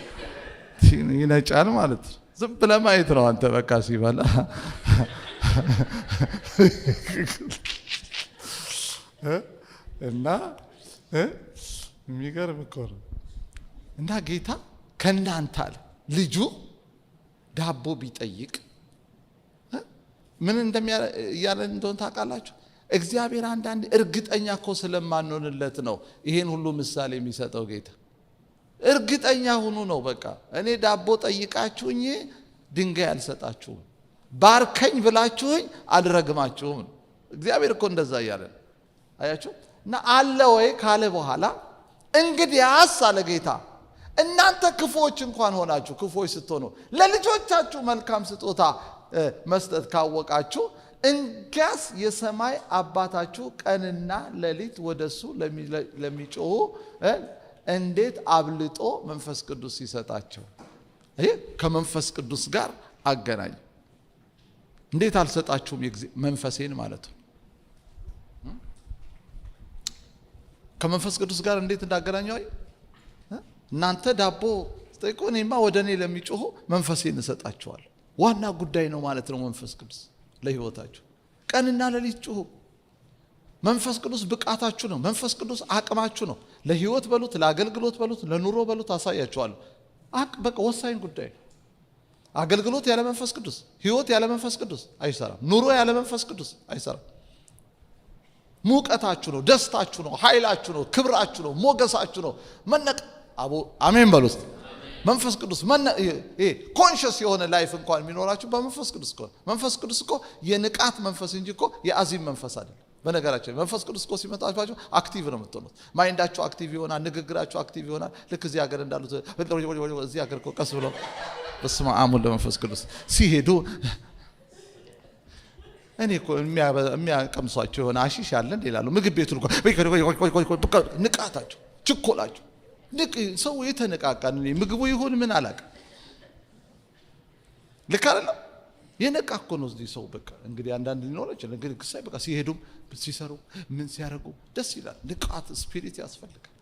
ይነጫል ማለት ነው። ዝም ብለህ ማየት ነው አንተ በቃ ሲበላ እና የሚገርም እኮ ነው። እና ጌታ ከእናንተ አለ ልጁ ዳቦ ቢጠይቅ ምን እያለን እንደሆነ ታውቃላችሁ? እግዚአብሔር አንዳንድ እርግጠኛ እኮ ስለማንሆንለት ነው ይሄን ሁሉ ምሳሌ የሚሰጠው ጌታ። እርግጠኛ ሁኑ ነው በቃ። እኔ ዳቦ ጠይቃችሁኝ ድንጋይ አልሰጣችሁም፣ ባርከኝ ብላችሁኝ አልረግማችሁም። እግዚአብሔር እኮ እንደዛ እያለ ነው። አያችሁ? እና አለ ወይ ካለ በኋላ እንግዲያስ አለ ጌታ እናንተ ክፉዎች እንኳን ሆናችሁ ክፉዎች ስትሆኑ ለልጆቻችሁ መልካም ስጦታ መስጠት ካወቃችሁ እንግዲያስ የሰማይ አባታችሁ ቀንና ሌሊት ወደሱ ለሚጮሁ እንዴት አብልጦ መንፈስ ቅዱስ ይሰጣቸው። ይሄ ከመንፈስ ቅዱስ ጋር አገናኝ። እንዴት አልሰጣችሁም መንፈሴን ማለት ነው። ከመንፈስ ቅዱስ ጋር እንዴት እንዳገናኘው እናንተ ዳቦ ጠይቁ፣ እኔማ ወደ እኔ ለሚጮሁ መንፈሴን እሰጣቸዋለሁ። ዋና ጉዳይ ነው ማለት ነው መንፈስ ቅዱስ ለህይወታችሁ። ቀንና ሌሊት ጮሁ። መንፈስ ቅዱስ ብቃታችሁ ነው። መንፈስ ቅዱስ አቅማችሁ ነው። ለህይወት በሉት፣ ለአገልግሎት በሉት፣ ለኑሮ በሉት አሳያችኋለሁ። በቃ ወሳኝ ጉዳይ ነው። አገልግሎት ያለ መንፈስ ቅዱስ፣ ህይወት ያለ መንፈስ ቅዱስ አይሰራም። ኑሮ ያለ መንፈስ ቅዱስ አይሰራም። ሙቀታችሁ ነው፣ ደስታችሁ ነው፣ ኃይላችሁ ነው፣ ክብራችሁ ነው፣ ሞገሳችሁ ነው። አሜን በሉ እስቲ። መንፈስ ቅዱስ ኮንሽስ የሆነ ላይፍ እንኳን የሚኖራችሁ በመንፈስ ቅዱስ እኮ። መንፈስ ቅዱስ እኮ የንቃት መንፈስ እንጂ እኮ የአዚም መንፈስ አይደለም። በነገራችን መንፈስ ቅዱስ እኮ ሲመጣባችሁ አክቲቭ ነው የምትሆኑት። ማይንዳችሁ አክቲቭ ይሆናል፣ ንግግራችሁ አክቲቭ ይሆናል። ልክ እዚህ ሀገር እንዳሉት እዚህ ሀገር እኮ ቀስ ብለው በስመ አብ ወወልድ ወመንፈስ ቅዱስ ሲሄዱ እኔ እኮ የሚያቀምሷቸው የሆነ አሺሽ አለን ይላሉ። ምግብ ቤቱን እኮ ንቃታቸው፣ ችኮላቸው ሰው የተነቃቃን ምግቡ ይሁን ምን አላውቅም። ልክ አይደለም። የነቃ እኮ ነው እዚህ ሰው። በቃ እንግዲህ አንዳንድ ሊኖር ይችላል። እንግዲህ ክሳይ በቃ ሲሄዱም ሲሰሩ ምን ሲያደርጉ ደስ ይላል። ንቃት ስፒሪት ያስፈልጋል።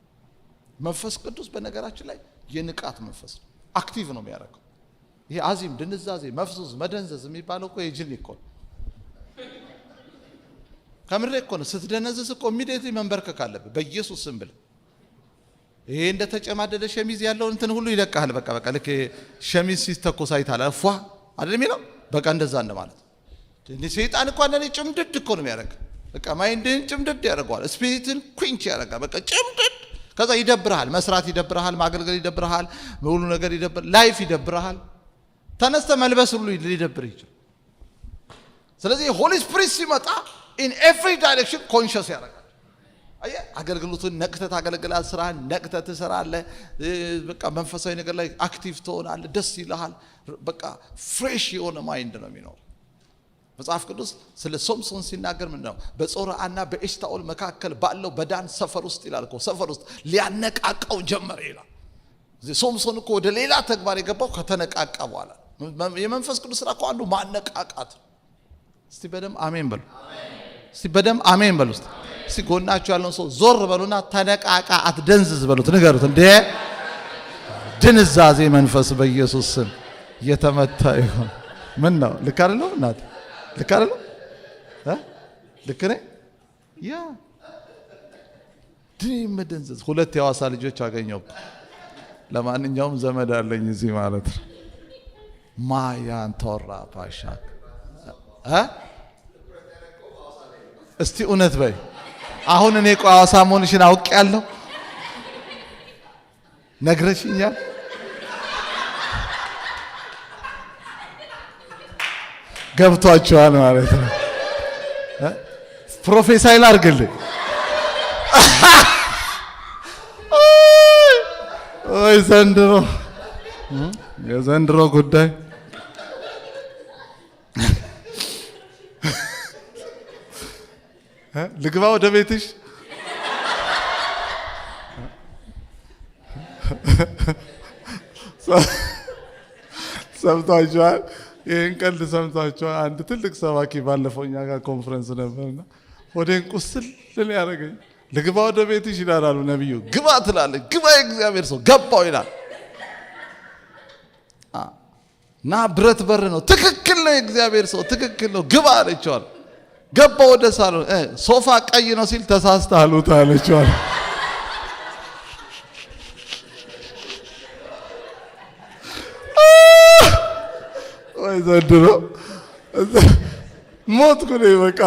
መንፈስ ቅዱስ በነገራችን ላይ የንቃት መንፈስ ነው። አክቲቭ ነው የሚያደርገው። ይሄ አዚም፣ ድንዛዜ፣ መፍዙዝ፣ መደንዘዝ የሚባለው እኮ የጅን እኮ ነው። ከምሬ እኮ ነው። ስትደነዝዝ እኮ ኢሚዲየትሊ መንበርከክ አለብህ በኢየሱስ ስም ብለህ። ይሄ እንደተጨማደደ ሸሚዝ ያለው እንትን ሁሉ ይለቃል። በቃ ልክ ሸሚዝ ሲተኮስ አይታል አፏ አይደለም ይለው። በቃ እንደዛ እንደማለት ሰይጣን እኮ አንዴ ጭምድድ እኮ ነው የሚያደርግ። በቃ ማይንድን ጭምድድ ያደርገዋል። ስፒሪትን ኩንች ያደርጋል። በቃ ጭምድድ። ከዛ ይደብርሃል፣ መስራት ይደብርሃል፣ ማገልገል ይደብርሃል፣ ሁሉ ነገር ይደብርሃል፣ ላይፍ ይደብርሃል። ተነስተ መልበስ ሁሉ ሊደብር ይችላል። ስለዚህ ሆሊ ስፒሪት ሲመጣ ኢን ኤቭሪ ዳይሬክሽን ኮንሽስ ያደርጋል። አየህ፣ አገልግሎቱን ነቅተህ ታገለግላለህ፣ ስራህን ነቅተህ ትሰራለህ። በቃ መንፈሳዊ ነገር ላይ አክቲቭ ትሆናለህ፣ ደስ ይልሃል። በቃ ፍሬሽ የሆነ ማይንድ ነው የሚኖር። መጽሐፍ ቅዱስ ስለ ሶምሶን ሲናገር ምንድነው? በጾርዓና በኤሽታኦል መካከል ባለው በዳን ሰፈር ውስጥ ይላል እኮ ሰፈር ውስጥ ሊያነቃቃው ጀመረ ይላል። ሶምሶን እኮ ወደ ሌላ ተግባር የገባው ከተነቃቃ በኋላ። የመንፈስ ቅዱስ ስራ እኮ አንዱ ማነቃቃት። እስቲ በደም አሜን በሉ። እስቲ በደም አሜን በሉ። እስቲ ጎናችሁ ያለውን ሰው ዞር በሉና ተነቃቃ፣ አትደንዝዝ በሉት፣ ንገሩት። እንዴ ድንዛዜ መንፈስ በኢየሱስ ስም የተመታ ይሁን። ምን ነው ልክ አይደለም? እናት ልክ አይደለም? ልክ ነኝ? ያ ድም መደንዘዝ። ሁለት የሐዋሳ ልጆች አገኘው። ለማንኛውም ዘመድ አለኝ እዚህ ማለት ነው። ማያን ተወራ ፓሻ እስቲ እውነት በይ። አሁን እኔ ቆይ ሐዋሳ መሆንሽን አውቄያለሁ፣ ነግረሽኛል። ገብቷቸዋል ማለት ነው። ፕሮፌሳይል አድርግልኝ። ወይ ዘንድሮ የዘንድሮ ጉዳይ ልግባ ወደ ቤትሽ። ሰምታችኋል? ይህን ቀልድ ሰምታችኋል? አንድ ትልቅ ሰባኪ ባለፈው እኛ ጋር ኮንፈረንስ ነበርና ወዴን ቁስል ያደረገኝ ልግባ ወደ ቤትሽ ይላል አሉ ነቢዩ። ግባ ትላለች። ግባ የእግዚአብሔር ሰው ገባው ይላል እና ብረት በር ነው። ትክክል ነው፣ የእግዚአብሔር ሰው ትክክል ነው። ግባ አለችዋል። ገባ ወደ ሳሎን። ሶፋ ቀይ ነው ሲል ተሳስተሃል አለችዋል። ወይ ዘንድሮ ሞትኩ ነው በቃ።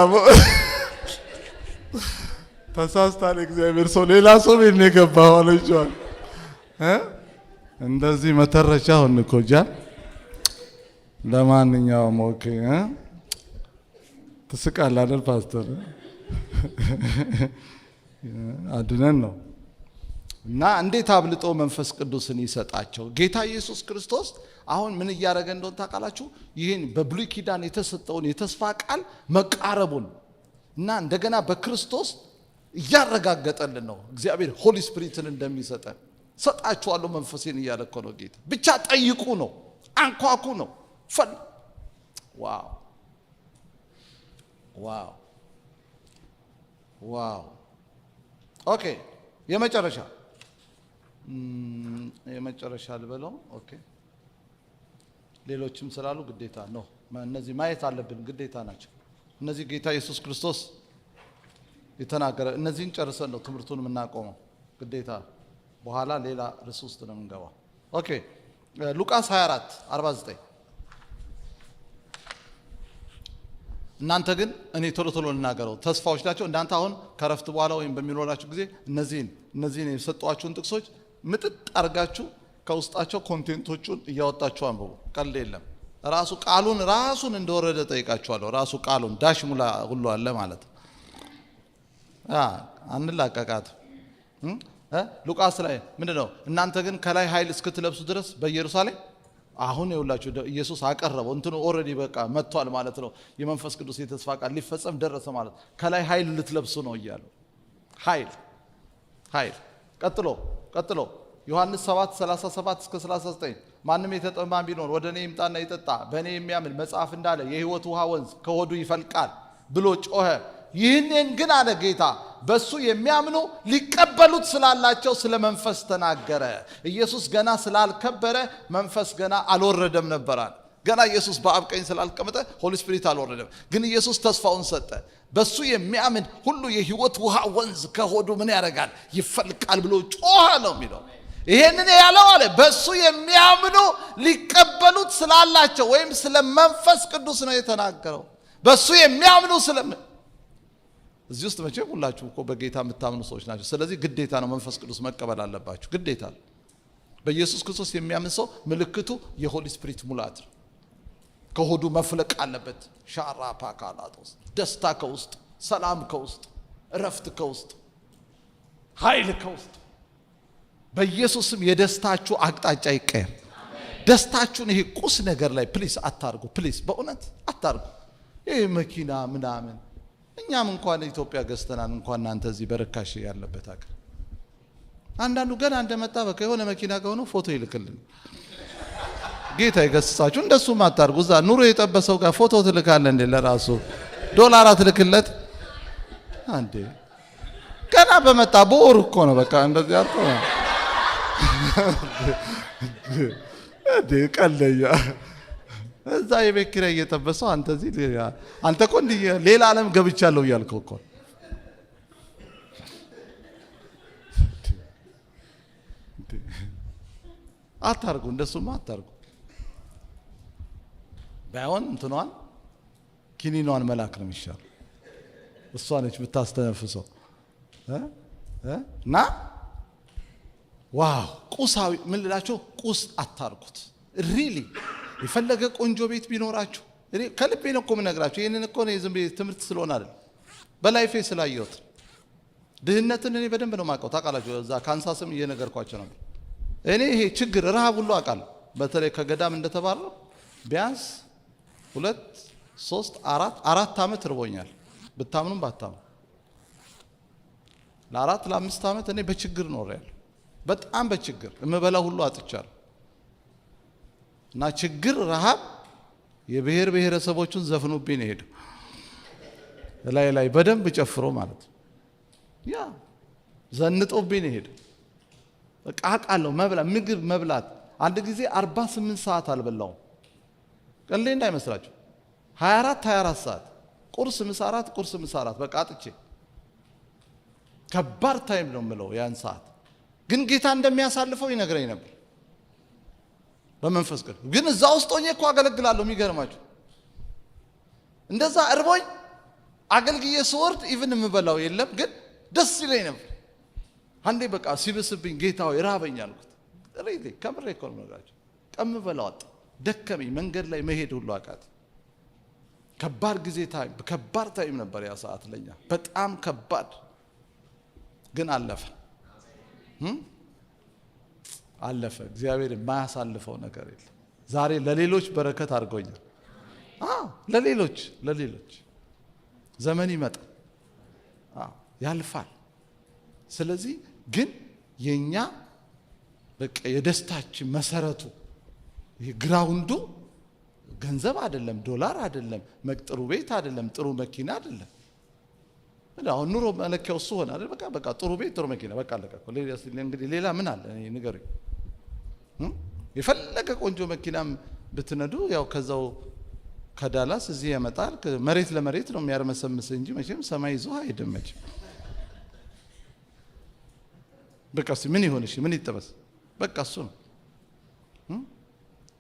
ተሳስተሃል እግዚአብሔር ሰው ሌላ ሰው ቤት ነው የገባው አለችዋል። እንደዚህ መተረቻ ሆን እኮ ጃን። ለማንኛውም ኦኬ ትስቃለህ አይደል ፓስተር? አድነን ነው። እና እንዴት አብልጦ መንፈስ ቅዱስን ይሰጣቸው ጌታ ኢየሱስ ክርስቶስ። አሁን ምን እያደረገ እንደሆነ ታውቃላችሁ? ይህን በብሉይ ኪዳን የተሰጠውን የተስፋ ቃል መቃረቡን እና እንደገና በክርስቶስ እያረጋገጠልን ነው። እግዚአብሔር ሆሊ ስፒሪትን እንደሚሰጠን ሰጣችኋለሁ መንፈሴን እያለ እኮ ነው ጌታ። ብቻ ጠይቁ ነው፣ አንኳኩ ነው። ዋው ዋው ዋው። ኦኬ የመጨረሻ ልበለው። ኦኬ ሌሎችም ስላሉ ግዴታ ነው እነዚህ ማየት አለብን፣ ግዴታ ናቸው። እነዚህ ጌታ ኢየሱስ ክርስቶስ የተናገረ እነዚህን ጨርሰን ነው ትምህርቱን የምናቆመው። ግዴታ በኋላ ሌላ ርዕስ ውስጥ ነው የምንገባው። ኦኬ ሉቃስ 24:49 እናንተ ግን እኔ ቶሎ ልናገረው ተስፋዎች ናቸው። እናንተ አሁን ከረፍት በኋላ ወይም በሚኖራችሁ ጊዜ እነዚህን የሰጧችሁን ጥቅሶች ምጥጥ አርጋችሁ ከውስጣቸው ኮንቴንቶቹን እያወጣችሁ አንብቡ። ቀልድ የለም። ራሱ ቃሉን ራሱን እንደወረደ ጠይቃችኋለሁ። ራሱ ቃሉን ዳሽ ሙላ ሁሉ አለ ማለት ነው። አንላቀቃት። ሉቃስ ላይ ምንድነው? እናንተ ግን ከላይ ኃይል እስክትለብሱ ድረስ በኢየሩሳሌም አሁን ይውላችሁ ኢየሱስ አቀረበው እንትኑ ኦሬዲ በቃ መጥቷል ማለት ነው። የመንፈስ ቅዱስ የተስፋ ቃል ሊፈጸም ደረሰ ማለት ከላይ ኃይል ልትለብሱ ነው እያሉ ኃይል ቀጥሎ ዮሐንስ 7:37 እስከ 39 ማንም የተጠማ ቢኖር ወደ እኔ ይምጣና ይጠጣ፣ በእኔ የሚያምን መጽሐፍ እንዳለ የሕይወት ውሃ ወንዝ ከሆዱ ይፈልቃል ብሎ ጮኸ። ይህንን ግን አለ ጌታ በሱ የሚያምኑ ሊቀበሉት ስላላቸው ስለ መንፈስ ተናገረ። ኢየሱስ ገና ስላልከበረ መንፈስ ገና አልወረደም ነበራል። ገና ኢየሱስ በአብ ቀኝ ስላልቀመጠ ሆሊ ስፒሪት አልወረደም። ግን ኢየሱስ ተስፋውን ሰጠ። በሱ የሚያምን ሁሉ የሕይወት ውሃ ወንዝ ከሆዱ ምን ያደርጋል? ይፈልቃል ብሎ ጮኸ ነው የሚለው። ይሄንን ያለው አለ በሱ የሚያምኑ ሊቀበሉት ስላላቸው ወይም ስለ መንፈስ ቅዱስ ነው የተናገረው። በሱ የሚያምኑ እዚህ ውስጥ መቼም ሁላችሁ እኮ በጌታ የምታምኑ ሰዎች ናቸው። ስለዚህ ግዴታ ነው መንፈስ ቅዱስ መቀበል አለባችሁ። ግዴታ ነው። በኢየሱስ ክርስቶስ የሚያምን ሰው ምልክቱ የሆሊ ስፒሪት ሙላት ነው። ከሆዱ መፍለቅ አለበት። ሻራ ፓካላቶስ ደስታ ከውስጥ፣ ሰላም ከውስጥ፣ እረፍት ከውስጥ፣ ኃይል ከውስጥ። በኢየሱስም የደስታችሁ አቅጣጫ ይቀየር። ደስታችሁን ይሄ ቁስ ነገር ላይ ፕሊስ አታርጉ። ፕሊስ በእውነት አታርጉ። ይሄ መኪና ምናምን እኛም እንኳን ኢትዮጵያ ገዝተናል። እንኳን እናንተ እዚህ በረካሽ ያለበት ሀገር አንዳንዱ ገና እንደመጣ በቃ የሆነ መኪና ከሆነ ፎቶ ይልክልን። ጌታ ይገስጻችሁ። እንደሱም አታርጉ። እዛ ኑሮ የጠበሰው ጋር ፎቶ ትልካለ እንዴ? ለራሱ ዶላር አትልክለት አንዴ። ገና በመጣ በወር እኮ ነው በቃ እንደዚህ አጥቶ ቀለያ እዛ የቤት ኪራይ እየጠበሰው አንተ እዚህ አንተ እኮ እንዲህ ሌላ ዓለም ገብቻለሁ እያልከው እኮ አታርጉ። እንደሱማ አታርጉ። ባይሆን እንትኗን ኪኒኗን መላክ ነው የሚሻለው። እሷ ነች ብታስተነፍሰው እና ዋው ቁሳዊ ምን ልላችሁ ቁስ አታርጉት። ሪሊ የፈለገ ቆንጆ ቤት ቢኖራችሁ እኔ ከልቤ ነው እኮ የምነግራችሁ። ይሄንን እኮ ነው ዝም ብዬ ትምህርት ስለሆነ አይደል፣ በላይፌ ስላየሁት። ድህነትን እኔ በደንብ ነው የማውቀው። ታውቃላችሁ፣ እዛ ካንሳስም እየነገርኳቸው ነበር። እኔ ይሄ ችግር ረሃብ ሁሉ አውቃለሁ። በተለይ ከገዳም እንደተባረው ቢያንስ 2 3 4 ዓመት ርቦኛል። ብታምኑም ባታምኑ ለ4 ለ5 ዓመት እኔ በችግር ኖሬያለሁ። በጣም በችግር የምበላው ሁሉ አጥቻለሁ። እና ችግር ረሃብ የብሔር ብሔረሰቦቹን ዘፍኑብኝ ነው ሄደው ላይ በደንብ ጨፍሮ ማለት ነው። ያ ዘንጦብኝ ነው ሄደው። በቃ አውቃለሁ ምግብ መብላት። አንድ ጊዜ 48 ሰዓት አልበላውም። ቀን ላይ እንዳይመስላችሁ 24 ሰዓት ቁርስ ምሳ እራት ቁርስ ምሳ እራት በቃ አጥቼ ከባድ ታይም ነው የምለው ያን ሰዓት። ግን ጌታ እንደሚያሳልፈው ይነግረኝ ነበር በመንፈስ ቅዱስ። ግን እዛ ውስጥ ሆኜ እኮ አገለግላለሁ። የሚገርማችሁ እንደዛ እርቦኝ አገልግዬ ስወርድ ኢቭን የምበላው የለም፣ ግን ደስ ይለኝ ነበር። አንዴ በቃ ሲብስብኝ ጌታ ሆይ ራበኝ አልኩት። ሬቴ ከምሬ እኮ ነው የምነግራችሁ። ቀም በላው አጣ፣ ደከመኝ። መንገድ ላይ መሄድ ሁሉ አቃት። ከባድ ጊዜ ከባድ ታይም ነበር ያ ሰዓት ለኛ በጣም ከባድ። ግን አለፈ። እግዚአብሔር የማያሳልፈው ነገር የለም። ዛሬ ለሌሎች በረከት አድርጎኛል። ለሌሎች ዘመን ይመጣል፣ ያልፋል። ስለዚህ ግን የኛ በቃ የደስታችን መሰረቱ ግራውንዱ ገንዘብ አይደለም፣ ዶላር አይደለም፣ ጥሩ ቤት አይደለም፣ ጥሩ መኪና አይደለም። አሁን ኑሮ መለኪያው እሱ ሆነ አይደል? በቃ ጥሩ ቤት ጥሩ መኪና በቃ አለቀ እኮ። እንግዲህ ሌላ ምን አለ? ንገሩኝ። የፈለገ ቆንጆ መኪናም ብትነዱ ያው ከዛው ከዳላስ እዚህ ያመጣል። መሬት ለመሬት ነው የሚያርመሰምስ እንጂ መቼም ሰማይ ይዞ አይደለም። መቼም በቃ ምን ይሆን? እሺ ምን ይጠበስ? በቃ እሱ ነው።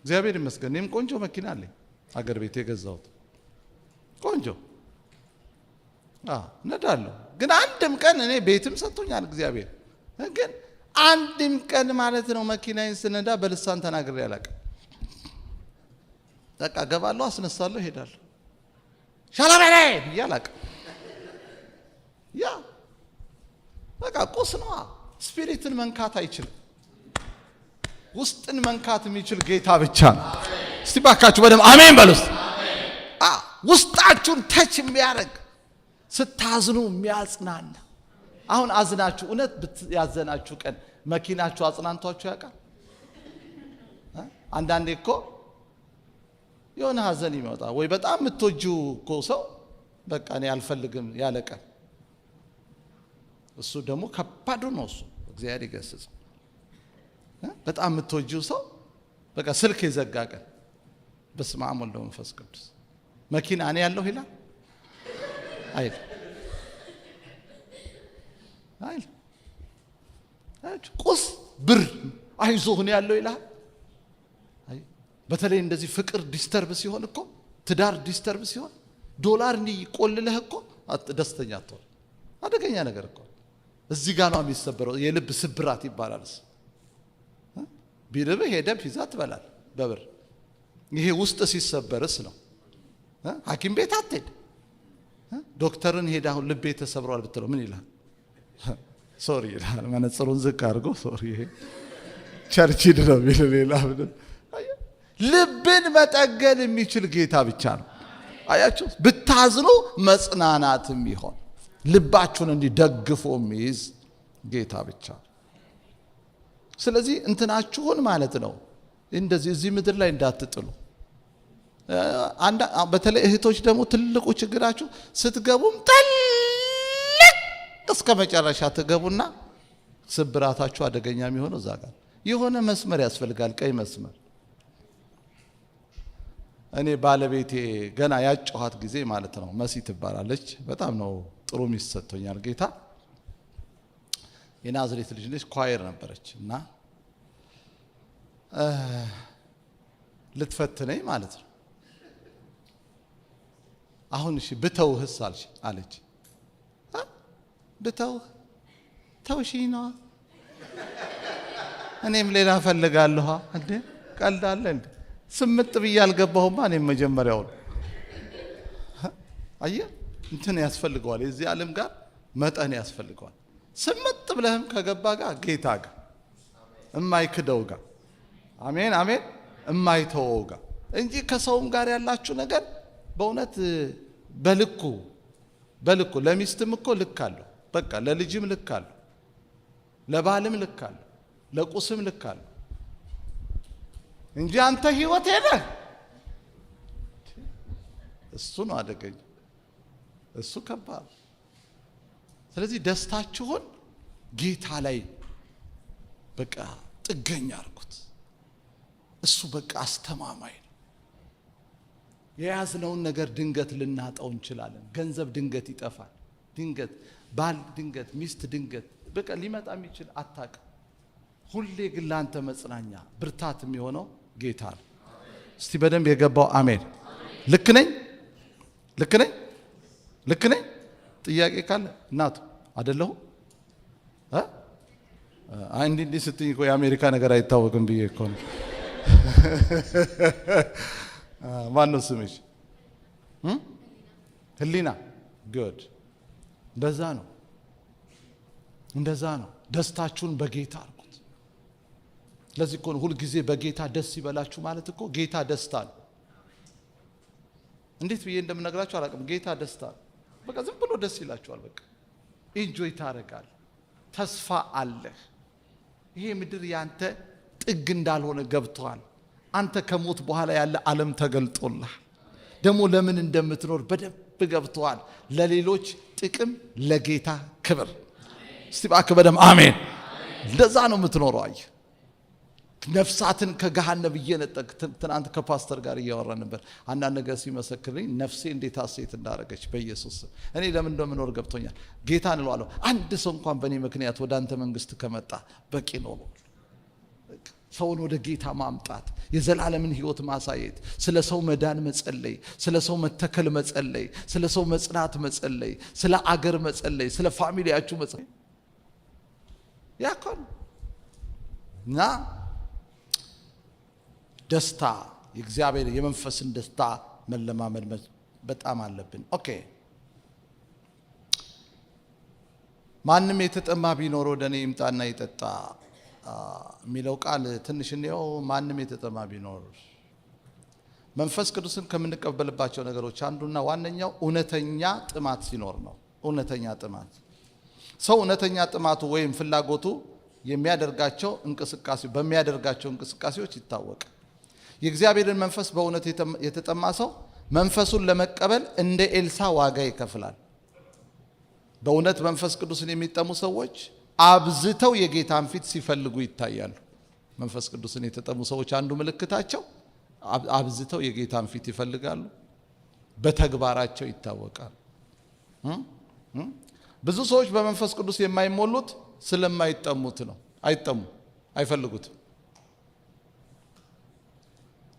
እግዚአብሔር ይመስገን እኔም ቆንጆ መኪና አለኝ፣ አገር ቤት የገዛሁት ቆንጆ ነዳለሁ። ግን አንድም ቀን እኔ ቤትም ሰጥቶኛል እግዚአብሔር። ግን አንድም ቀን ማለት ነው መኪናዬን ስነዳ በልሳን ተናግሬ አላውቅም። በቃ ገባለሁ፣ አስነሳለሁ፣ ሄዳለሁ። ሻላበለ ብዬ አላውቅም። ያ በቃ ቁስ ነዋ። ስፒሪትን መንካት አይችልም። ውስጥን መንካት የሚችል ጌታ ብቻ ነው። እስቲ ባካችሁ በደም አሜን በሉ። ውስጣችሁን ተች የሚያደርግ ስታዝኑ የሚያጽናና። አሁን አዝናችሁ እውነት ያዘናችሁ ቀን መኪናችሁ አጽናንቷችሁ ያውቃል? አንዳንዴ እኮ የሆነ ሀዘን ይመጣ ወይ በጣም የምትወጂው እኮ ሰው በቃ እኔ አልፈልግም ያለ ቀን፣ እሱ ደግሞ ከባዱ ነው። እሱ እግዚአብሔር ይገስጽ። በጣም የምትወጂው ሰው በቃ ስልክ የዘጋ ቀን፣ በስመ አብ ወወልድ ወመንፈስ ቅዱስ መኪና እኔ ያለሁ ይላል አይል አይል ቁስ ብር አይዞህ እኔ ያለሁ ይላል። በተለይ እንደዚህ ፍቅር ዲስተርብ ሲሆን እኮ ትዳር ዲስተርብ ሲሆን ዶላር እንዲቆልልህ እኮ ደስተኛ አትሆን። አደገኛ ነገር እኮ እዚህ ጋር ነው የሚሰበረው። የልብ ስብራት ይባላል። ቢልብህ ሄደህ ፒዛ ትበላል በብር። ይሄ ውስጥ ሲሰበርስ ነው። ሐኪም ቤት አትሄድ። ዶክተርን ሄደ አሁን ልቤ ተሰብሯል ብትለው ምን ይላል? ሶሪ ይላል። መነጽሩን ዝቅ አድርጎ ሶሪ ይሄ ቸርች ሂድ ነው የሚል። ሌላ ልብን መጠገን የሚችል ጌታ ብቻ ነው። አያችሁ፣ ብታዝኑ መጽናናትም ይሆን ልባችሁን እንዲደግፎ የሚይዝ ጌታ ብቻ። ስለዚህ እንትናችሁን ማለት ነው እንደዚህ እዚህ ምድር ላይ እንዳትጥሉ። በተለይ እህቶች ደግሞ ትልቁ ችግራችሁ ስትገቡም ጥልቅ እስከ መጨረሻ ትገቡና ስብራታችሁ አደገኛ የሚሆነው እዛ ጋር የሆነ መስመር ያስፈልጋል፣ ቀይ መስመር። እኔ ባለቤቴ ገና ያጨኋት ጊዜ ማለት ነው መሲ ትባላለች። በጣም ነው ጥሩ ሚስት ሰጥቶኛል ጌታ። የናዝሬት ልጅ ነች፣ ኳየር ነበረች እና ልትፈትነኝ ማለት ነው። አሁን እሺ ብተውህስ አለች። ብተውህ ተውሽኝ ነዋ፣ እኔም ሌላ ፈልጋለሁ። እንዴ ቀልዳለ እንዴ? ስምጥ ብዬ አልገባሁማ። እኔም መጀመሪያው አየህ እንትን ያስፈልገዋል፣ የዚህ ዓለም ጋር መጠን ያስፈልገዋል። ስምጥ ብለህም ከገባ ጋር ጌታ ጋር እማይክደው ጋር አሜን አሜን እማይተወው ጋር እንጂ ከሰውም ጋር ያላችሁ ነገር በእውነት በልኩ ለሚስትም እኮ ልክ አለው። በቃ ለልጅም ልክ አለው፣ ለባልም ልክ አለው፣ ለቁስም ልክ አለው እንጂ አንተ ህይወት ሄደ እሱ ነው አደገኝ፣ እሱ ከባድ። ስለዚህ ደስታችሁን ጌታ ላይ በቃ ጥገኛ አድርጉት። እሱ በቃ አስተማማኝ ነው። የያዝነውን ነገር ድንገት ልናጣው እንችላለን። ገንዘብ ድንገት ይጠፋል፣ ድንገት ባል፣ ድንገት ሚስት፣ ድንገት በቃ ሊመጣ የሚችል አታውቅም። ሁሌ ግን ላንተ መጽናኛ ብርታት የሚሆነው ጌታ ነው። እስቲ በደንብ የገባው አሜን። ልክ ነኝ? ልክ ነኝ? ልክ ነኝ? ጥያቄ ካለ እናቱ አይደለሁ? እንዲህ ስትኝ እኮ የአሜሪካ ነገር አይታወቅም ብዬ እኮ ነው። ማነው ስምሽ? ህሊና። ጉድ። እንደዛ ነው፣ እንደዛ ነው። ደስታችሁን በጌታ አድርጉት። ለዚህ እኮ ሁል ጊዜ በጌታ ደስ ይበላችሁ ማለት እኮ ጌታ ደስታ ነው። እንዴት ብዬ እንደምነግራችሁ አላውቅም። ጌታ ደስታ ነው። በቃ ዝም ብሎ ደስ ይላችኋል። በቃ ኢንጆይ ታደርጋል። ተስፋ አለህ። ይሄ ምድር ያንተ ጥግ እንዳልሆነ ገብቷል። አንተ ከሞት በኋላ ያለ ዓለም ተገልጦልሃል። ደግሞ ለምን እንደምትኖር በደንብ ገብቷል። ለሌሎች ጥቅም፣ ለጌታ ክብር። እስቲ እባክህ በደም አሜን። እንደዛ ነው የምትኖረው። አየህ ነፍሳትን ከገሃነም እየነጠቅ። ትናንት ከፓስተር ጋር እያወራ ነበር። አንዳንድ ነገር ሲመሰክርልኝ ነፍሴ እንዴት ሐሴት እንዳደረገች በኢየሱስ ስም። እኔ ለምን እንደምኖር ገብቶኛል። ጌታን እለዋለሁ፣ አንድ ሰው እንኳን በእኔ ምክንያት ወደ አንተ መንግስት ከመጣ በቂ ነው። ሰውን ወደ ጌታ ማምጣት፣ የዘላለምን ህይወት ማሳየት፣ ስለ ሰው መዳን መጸለይ፣ ስለ ሰው መተከል መጸለይ፣ ስለ ሰው መጽናት መጸለይ፣ ስለ አገር መጸለይ፣ ስለ ፋሚሊያችሁ መጸለይ። ያኮን እና ደስታ የእግዚአብሔር የመንፈስን ደስታ መለማመድ በጣም አለብን። ኦኬ ማንም የተጠማ ቢኖር ወደ እኔ ይምጣና ይጠጣ የሚለው ቃል ትንሽ ነው። ማንም የተጠማ ቢኖር መንፈስ ቅዱስን ከምንቀበልባቸው ነገሮች አንዱና ዋነኛው እውነተኛ ጥማት ሲኖር ነው። እውነተኛ ጥማት ሰው እውነተኛ ጥማቱ ወይም ፍላጎቱ በሚያደርጋቸው እንቅስቃሴዎች ይታወቃል። የእግዚአብሔርን መንፈስ በእውነት የተጠማ ሰው መንፈሱን ለመቀበል እንደ ኤልሳ ዋጋ ይከፍላል። በእውነት መንፈስ ቅዱስን የሚጠሙ ሰዎች አብዝተው የጌታን ፊት ሲፈልጉ ይታያሉ። መንፈስ ቅዱስን የተጠሙ ሰዎች አንዱ ምልክታቸው አብዝተው የጌታን ፊት ይፈልጋሉ፣ በተግባራቸው ይታወቃል። ብዙ ሰዎች በመንፈስ ቅዱስ የማይሞሉት ስለማይጠሙት ነው። አይፈልጉትም።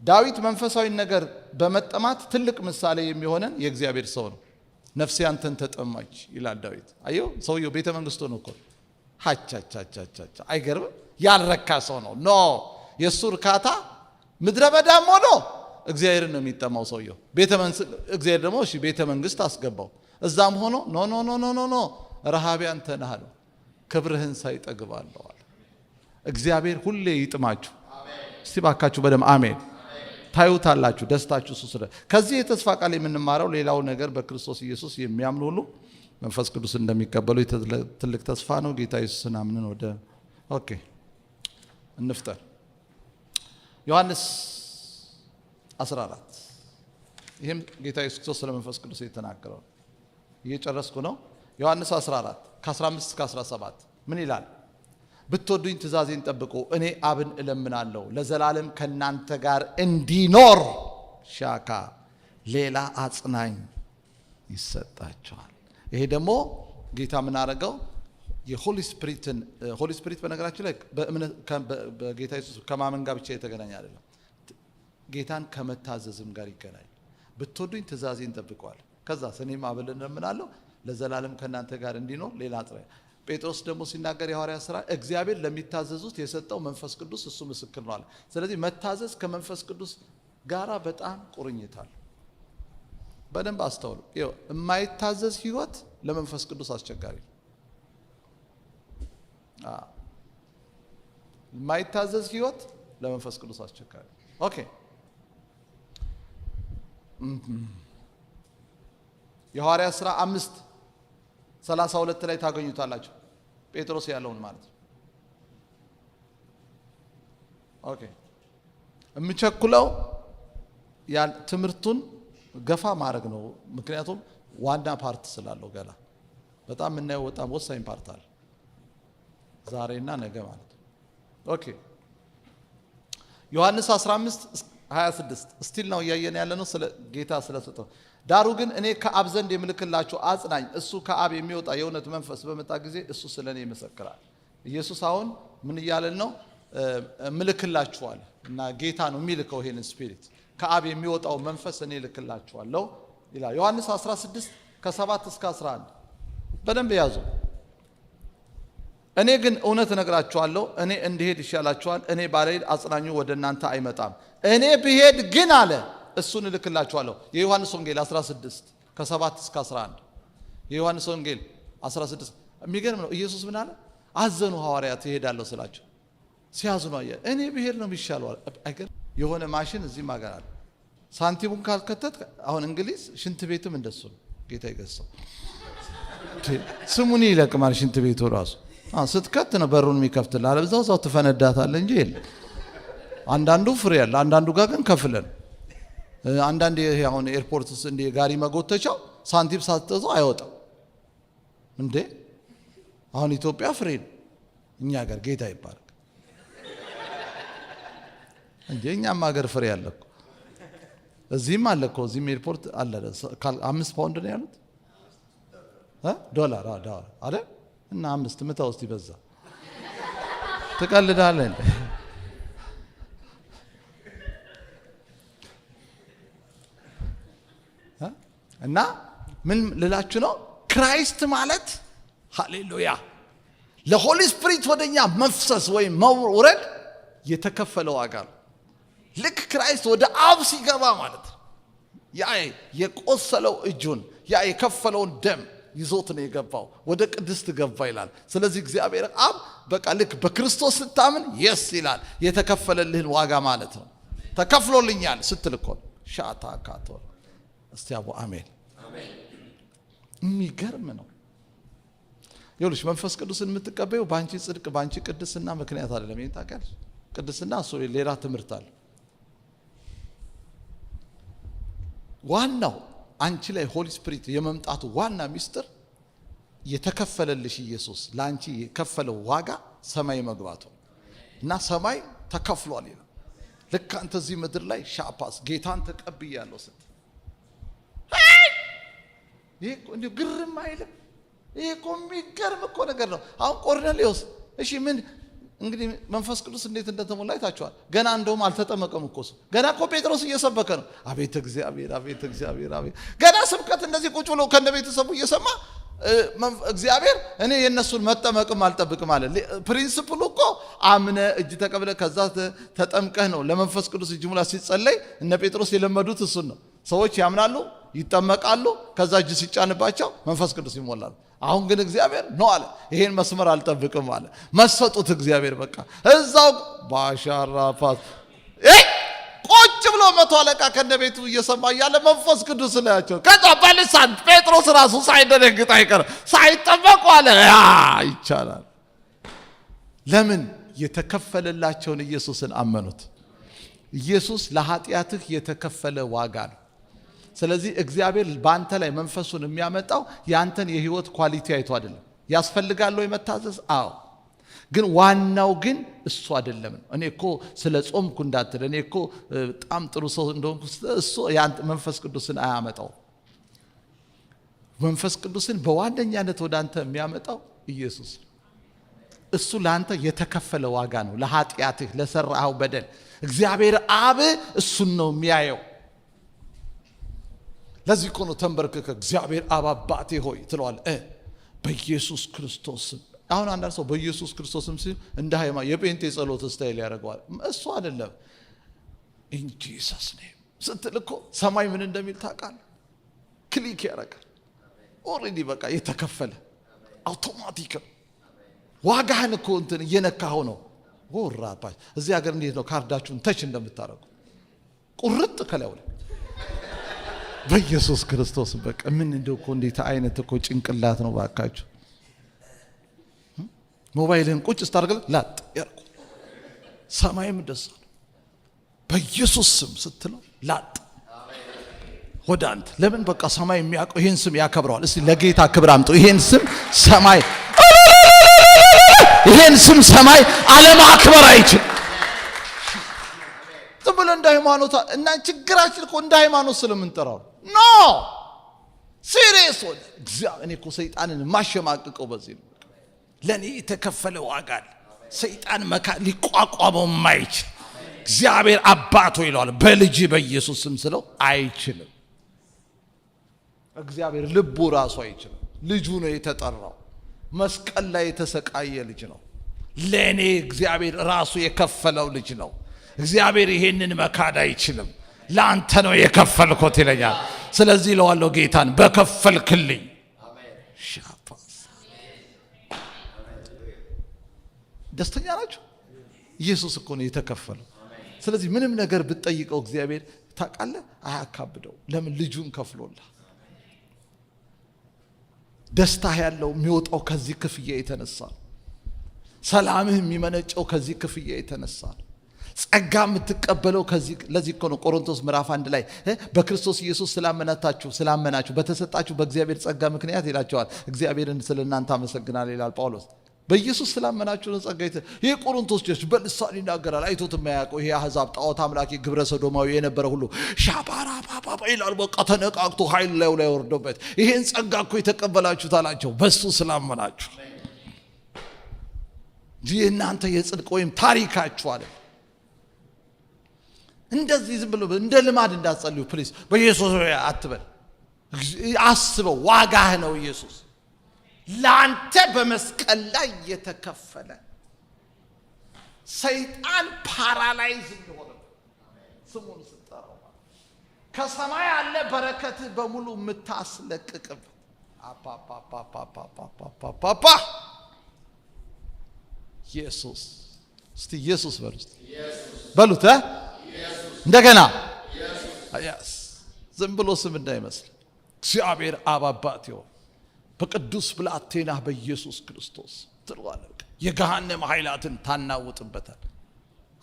ዳዊት መንፈሳዊ ነገር በመጠማት ትልቅ ምሳሌ የሚሆነን የእግዚአብሔር ሰው ነው። ነፍሴ አንተን ተጠማች ይላል ዳዊት። አየው ሰውየው ቤተ መንግስቱ ነው እኮ ሃቻቻቻቻቻ አይገርም? ያልረካ ሰው ነው። ኖ የሱ እርካታ ምድረ በዳም ሆኖ እግዚአብሔርን ነው የሚጠማው ሰውየው። እግዚአብሔር ደግሞ እሺ ቤተ መንግስት አስገባው። እዛም ሆኖ ኖ ኖ ኖ ኖ ኖ ረሃቤ አንተ ነህ አለው። ክብርህን ሳይጠግባለሁ አለ። እግዚአብሔር ሁሌ ይጥማችሁ። እስቲ ባካችሁ በደም አሜን። ታዩታላችሁ ደስታችሁ እሱ ስለ ከዚህ የተስፋ ቃል የምንማረው ሌላው ነገር በክርስቶስ ኢየሱስ የሚያምኑ ሁሉ መንፈስ ቅዱስ እንደሚቀበሉ ትልቅ ተስፋ ነው። ጌታ ኢየሱስን አምነን ወደ እንፍጠር። ዮሐንስ 14 ይህም ጌታ ኢየሱስ ክርስቶስ ስለ መንፈስ ቅዱስ የተናገረው እየጨረስኩ ነው። ዮሐንስ 14 ከ15 እስከ 17 ምን ይላል? ብትወዱኝ ትእዛዜን ጠብቁ። እኔ አብን እለምናለሁ ለዘላለም ከናንተ ጋር እንዲኖር ሻካ ሌላ አጽናኝ ይሰጣቸዋል። ይሄ ደግሞ ጌታ ምን አደረገው? የሆሊ ስፒሪት በነገራችን ላይ በጌታ ኢየሱስ ከማመን ጋር ብቻ የተገናኘ አይደለም። ጌታን ከመታዘዝም ጋር ይገናኝ። ብትወዱኝ ትእዛዜን ጠብቀዋል። ከዛ እኔም አብን እለምናለሁ ለዘላለም ከናንተ ጋር እንዲኖር ሌላ አጽናኝ። ጴጥሮስ ደግሞ ሲናገር የሐዋርያት ሥራ እግዚአብሔር ለሚታዘዙት የሰጠው መንፈስ ቅዱስ እሱ ምስክር ነው አለ። ስለዚህ መታዘዝ ከመንፈስ ቅዱስ ጋራ በጣም ቁርኝት አለ። በደንብ አስተውሉ። የማይታዘዝ ህይወት ለመንፈስ ቅዱስ አስቸጋሪ ነው። የማይታዘዝ ህይወት ለመንፈስ ቅዱስ አስቸጋሪ። ኦኬ የሐዋርያት ሥራ 5:32 ላይ ታገኙታላችሁ። ጴጥሮስ ያለውን ማለት ነው። ኦኬ የምቸኩለው ትምህርቱን ገፋ ማድረግ ነው። ምክንያቱም ዋና ፓርት ስላለው ገና በጣም የምናየው በጣም ወሳኝ ፓርት አለ ዛሬና ነገ ማለት ነው። ኦኬ ዮሐንስ 15:26 ስቲል ነው እያየን ያለ ነው ስለ ጌታ ስለሰጠው። ዳሩ ግን እኔ ከአብ ዘንድ የምልክላችሁ አጽናኝ እሱ ከአብ የሚወጣ የእውነት መንፈስ በመጣ ጊዜ እሱ ስለኔ ይመሰክራል። ኢየሱስ አሁን ምን እያለን ነው? ምልክላችኋል እና ጌታ ነው የሚልከው ይሄንን ስፒሪት ከአብ የሚወጣው መንፈስ እኔ ልክላችኋለሁ ይላል። ዮሐንስ 16:7 እስከ 11 በደንብ ያዙ። እኔ ግን እውነት እነግራችኋለሁ እኔ እንድሄድ ይሻላችኋል። እኔ ባልሄድ አጽናኙ ወደ እናንተ አይመጣም። እኔ ብሄድ ግን አለ እሱን እልክላችኋለሁ። የዮሐንስ ወንጌል 16:7 እስከ 11 የዮሐንስ ወንጌል 16 የሚገርም ነው። ኢየሱስ ምን አለ? አዘኑ ሐዋርያት ይሄዳለሁ ስላቸው ሲያዝኑ አየ። እኔ ብሄድ ነው የሚሻለው አይገርም? የሆነ ማሽን እዚህ ማገር አለ። ሳንቲሙን ካልከተት አሁን እንግሊዝ ሽንት ቤትም እንደሱ ነው። ጌታ ይገሰው ስሙን ይለቅማል። ሽንት ቤቱ ራሱ ስትከት ነው በሩን የሚከፍትልህ። አለበለዚያ እዛው ትፈነዳታለህ እንጂ የለም። አንዳንዱ ፍሬ ያለ አንዳንዱ ጋር ግን ከፍለን አንዳንድ ይሄ አሁን ኤርፖርት ውስጥ እንደ ጋሪ መጎተቻው ሳንቲም ሳትጠዙ አይወጣም እንዴ። አሁን ኢትዮጵያ ፍሬ ነው፣ እኛ ሀገር ጌታ ይባረክ እንዴ። እኛም ሀገር ፍሬ አለ እኮ እዚህም አለ እኮ እዚህም ኤርፖርት አለ። 5 ፓውንድ ነው ያሉት ዶላር አይደል? እና 5 ምታው እስቲ በዛ ትቀልዳለህ እንዴ? እና ምን ልላችሁ ነው? ክራይስት ማለት ሃሌሉያ ለሆሊ ስፒሪት ወደኛ መፍሰስ ወይም መውረድ የተከፈለ ዋጋ ነው። ልክ ክራይስት ወደ አብ ሲገባ ማለት ነው ያ የቆሰለው እጁን ያ የከፈለውን ደም ይዞት ነው የገባው። ወደ ቅድስት ገባ ይላል። ስለዚህ እግዚአብሔር አብ በቃ ልክ በክርስቶስ ስታምን የስ ይላል የተከፈለልህን ዋጋ ማለት ነው። ተከፍሎልኛል ስትል እኮ ሻታ ካቶ እስቲ አቡ አሜን። የሚገርም ነው። ይኸውልሽ መንፈስ ቅዱስን የምትቀበዩ ባንቺ ጽድቅ ባንቺ ቅድስና ምክንያት አይደለም። ይሄን ታውቂያለሽ። ቅድስና እሱ ሌላ ትምህርት አለ። ዋናው አንቺ ላይ ሆሊ ስፒሪት የመምጣቱ ዋና ሚስጥር የተከፈለልሽ ኢየሱስ ላንቺ የከፈለው ዋጋ ሰማይ መግባቱ እና ሰማይ ተከፍሏል ይላል። ልክ አንተ እዚህ ምድር ላይ ሻፓስ ጌታን ተቀብያለሁ ስትል ይሄ እንዴ ግርም አይልም? ይሄ እኮ የሚገርም እኮ ነገር ነው። አሁን ቆርኔሌዎስ እሺ ምን እንግዲህ መንፈስ ቅዱስ እንዴት እንደተሞላ አይታችኋል። ገና እንደውም አልተጠመቀም እኮ እሱ ገና እኮ ጴጥሮስ እየሰበከ ነው። አቤት እግዚአብሔር አቤት እግዚአብሔር አቤት ገና ስብከት እንደዚህ ቁጭ ብሎ ከነ ቤተሰቡ እየሰማ እግዚአብሔር እኔ የነሱን መጠመቅም አልጠብቅም አለ። ፕሪንሲፕሉ እኮ አምነ እጅ ተቀብለ ከዛ ተጠምቀህ ነው ለመንፈስ ቅዱስ እጅ ሙላ ሲጸለይ እነ ጴጥሮስ የለመዱት እሱን ነው። ሰዎች ያምናሉ ይጠመቃሉ ከዛ እጅ ሲጫንባቸው መንፈስ ቅዱስ ይሞላሉ። አሁን ግን እግዚአብሔር ነው አለ ይሄን መስመር አልጠብቅም አለ። መሰጡት እግዚአብሔር በቃ እዛው ባሻራፋት ቁጭ ብሎ መቶ አለቃ ከነቤቱ እየሰማ ያለ መንፈስ ቅዱስ ላያቸው ከዛ በልሳን ጴጥሮስ ራሱ ሳይደነግጥ አይቀር ሳይጠመቁ አለ ያ ይቻላል። ለምን የተከፈለላቸውን ኢየሱስን አመኑት። ኢየሱስ ለኃጢአትህ የተከፈለ ዋጋ ነው። ስለዚህ እግዚአብሔር በአንተ ላይ መንፈሱን የሚያመጣው ያንተን የህይወት ኳሊቲ አይቶ አይደለም። ያስፈልጋል ወይ መታዘዝ? አዎ። ግን ዋናው ግን እሱ አይደለም። እኔ እኮ ስለ ጾምኩ እንዳትል እኔ እኮ በጣም ጥሩ ሰው እንደሆንኩ እሱ ያንተ መንፈስ ቅዱስን አያመጣው። መንፈስ ቅዱስን በዋነኛነት ወደ አንተ የሚያመጣው ኢየሱስ። እሱ ለአንተ የተከፈለ ዋጋ ነው። ለኃጢአትህ ለሰራኸው በደል እግዚአብሔር አብ እሱን ነው የሚያየው። ለዚህ እኮ ነው ተንበርክከ እግዚአብሔር አብ አባቴ ሆይ ትለዋለህ በኢየሱስ ክርስቶስ። አሁን አንዳንድ ሰው በኢየሱስ ክርስቶስም ሲል እንደ ሃይማኖት የጴንጤ ጸሎት ስታይል ያደርገዋል። እሱ አይደለም። ኢን ጂሰስ ኔም ስትል እኮ ሰማይ ምን እንደሚል ታውቃለህ? ክሊክ ያደርጋል። ኦልሬዲ በቃ የተከፈለ አውቶማቲክ ዋጋህን እኮ እንትን እየነካኸው ነው። ወራባች እዚህ ሀገር እንዴት ነው ካርዳችሁን ተች እንደምታረጉ ቁርጥ ከላው በኢየሱስ ክርስቶስ በቃ ምን እንደው እኮ እንዴት አይነት እኮ ጭንቅላት ነው ባካችሁ። ሞባይልን ቁጭ ስታርገል ላጥ ያርኩ ሰማይም ደስ በኢየሱስ ስም ስትለው ላጥ ወደ አንተ ለምን በቃ ሰማይ የሚያውቀው ይሄን ስም ያከብረዋል። እስቲ ለጌታ ክብር አምጡ። ይሄን ስም ሰማይ ይሄን ስም ሰማይ አለማክበር አይችል። ዝም ብሎ እንደ ሃይማኖት እና ችግራችን እኮ እንደ ሃይማኖት ስለምንጠራው ኖ ሲሪየስ ሆነ እግዚአብሔር እኔ እኮ ሰይጣንን ማሸማቅቀው በዚህ ነው። ለኔ የተከፈለ ዋጋ ሰይጣን ሊቋቋመው የማይችል እግዚአብሔር አባቶ ይለዋል በልጅ በኢየሱስ ስም ስለው አይችልም። እግዚአብሔር ልቡ ራሱ አይችልም። ልጁ ነው የተጠራው። መስቀል ላይ የተሰቃየ ልጅ ነው። ለኔ እግዚአብሔር ራሱ የከፈለው ልጅ ነው። እግዚአብሔር ይሄንን መካድ አይችልም። ለአንተ ነው የከፈልኩት ይለኛል። ስለዚህ ለዋለው ጌታን በከፈልክልኝ ደስተኛ ናችሁ? ኢየሱስ እኮ ነው የተከፈለው። ስለዚህ ምንም ነገር ብትጠይቀው እግዚአብሔር ታውቃለህ አያካብደው። ለምን? ልጁን ከፍሎልህ። ደስታ ያለው የሚወጣው ከዚህ ክፍያ የተነሳ ነው። ሰላምህ የሚመነጨው ከዚህ ክፍያ የተነሳ ነው። ጸጋ የምትቀበለው ከዚህ። ለዚህ እኮ ነው ቆሮንቶስ ምዕራፍ 1 ላይ በክርስቶስ ኢየሱስ ስላመናችሁ በተሰጣችሁ በእግዚአብሔር ጸጋ ምክንያት ይላቸዋል። እግዚአብሔርን ስለእናንተ አመሰግናለሁ ይላል ጳውሎስ። በኢየሱስ ስላመናችሁ ነው ጸጋ ይሄ ቆሮንቶስ ጀስ በልሳን ይናገራል። አይቶት የማያውቀው ይሄ አሕዛብ ጣዖት አምላኪ ግብረ ሰዶማዊ የነበረ ሁሉ ሻባራ ባባ ይላል። በቃ ተነቃቅቶ ኃይል ላይ ወርዶበት ይሄን ጸጋ እኮ የተቀበላችሁት አላቸው በሱ ስላመናችሁ እንጂ እናንተ የጽድቅ ወይም ታሪካችሁ አለ። እንደዚህ ዝም ብሎ እንደ ልማድ እንዳትጸልዩ ፕሊዝ። በኢየሱስ አትበል። አስበው፣ ዋጋህ ነው ኢየሱስ ላንተ በመስቀል ላይ የተከፈለ ሰይጣን ፓራላይዝ እንደሆነ ስሙን ስጠራው ከሰማይ ያለ በረከት በሙሉ የምታስለቅቅበት አፓፓፓፓፓፓፓ ኢየሱስ እስቲ ኢየሱስ በሉት እንደገና ኢየሱስ ዝም ብሎ ስም እንዳይመስል እግዚአብሔር አብ አባት ይሁን በቅዱስ ብላቴና በኢየሱስ ክርስቶስ ትሏል የገሃነም ኃይላትን ታናውጥበታል።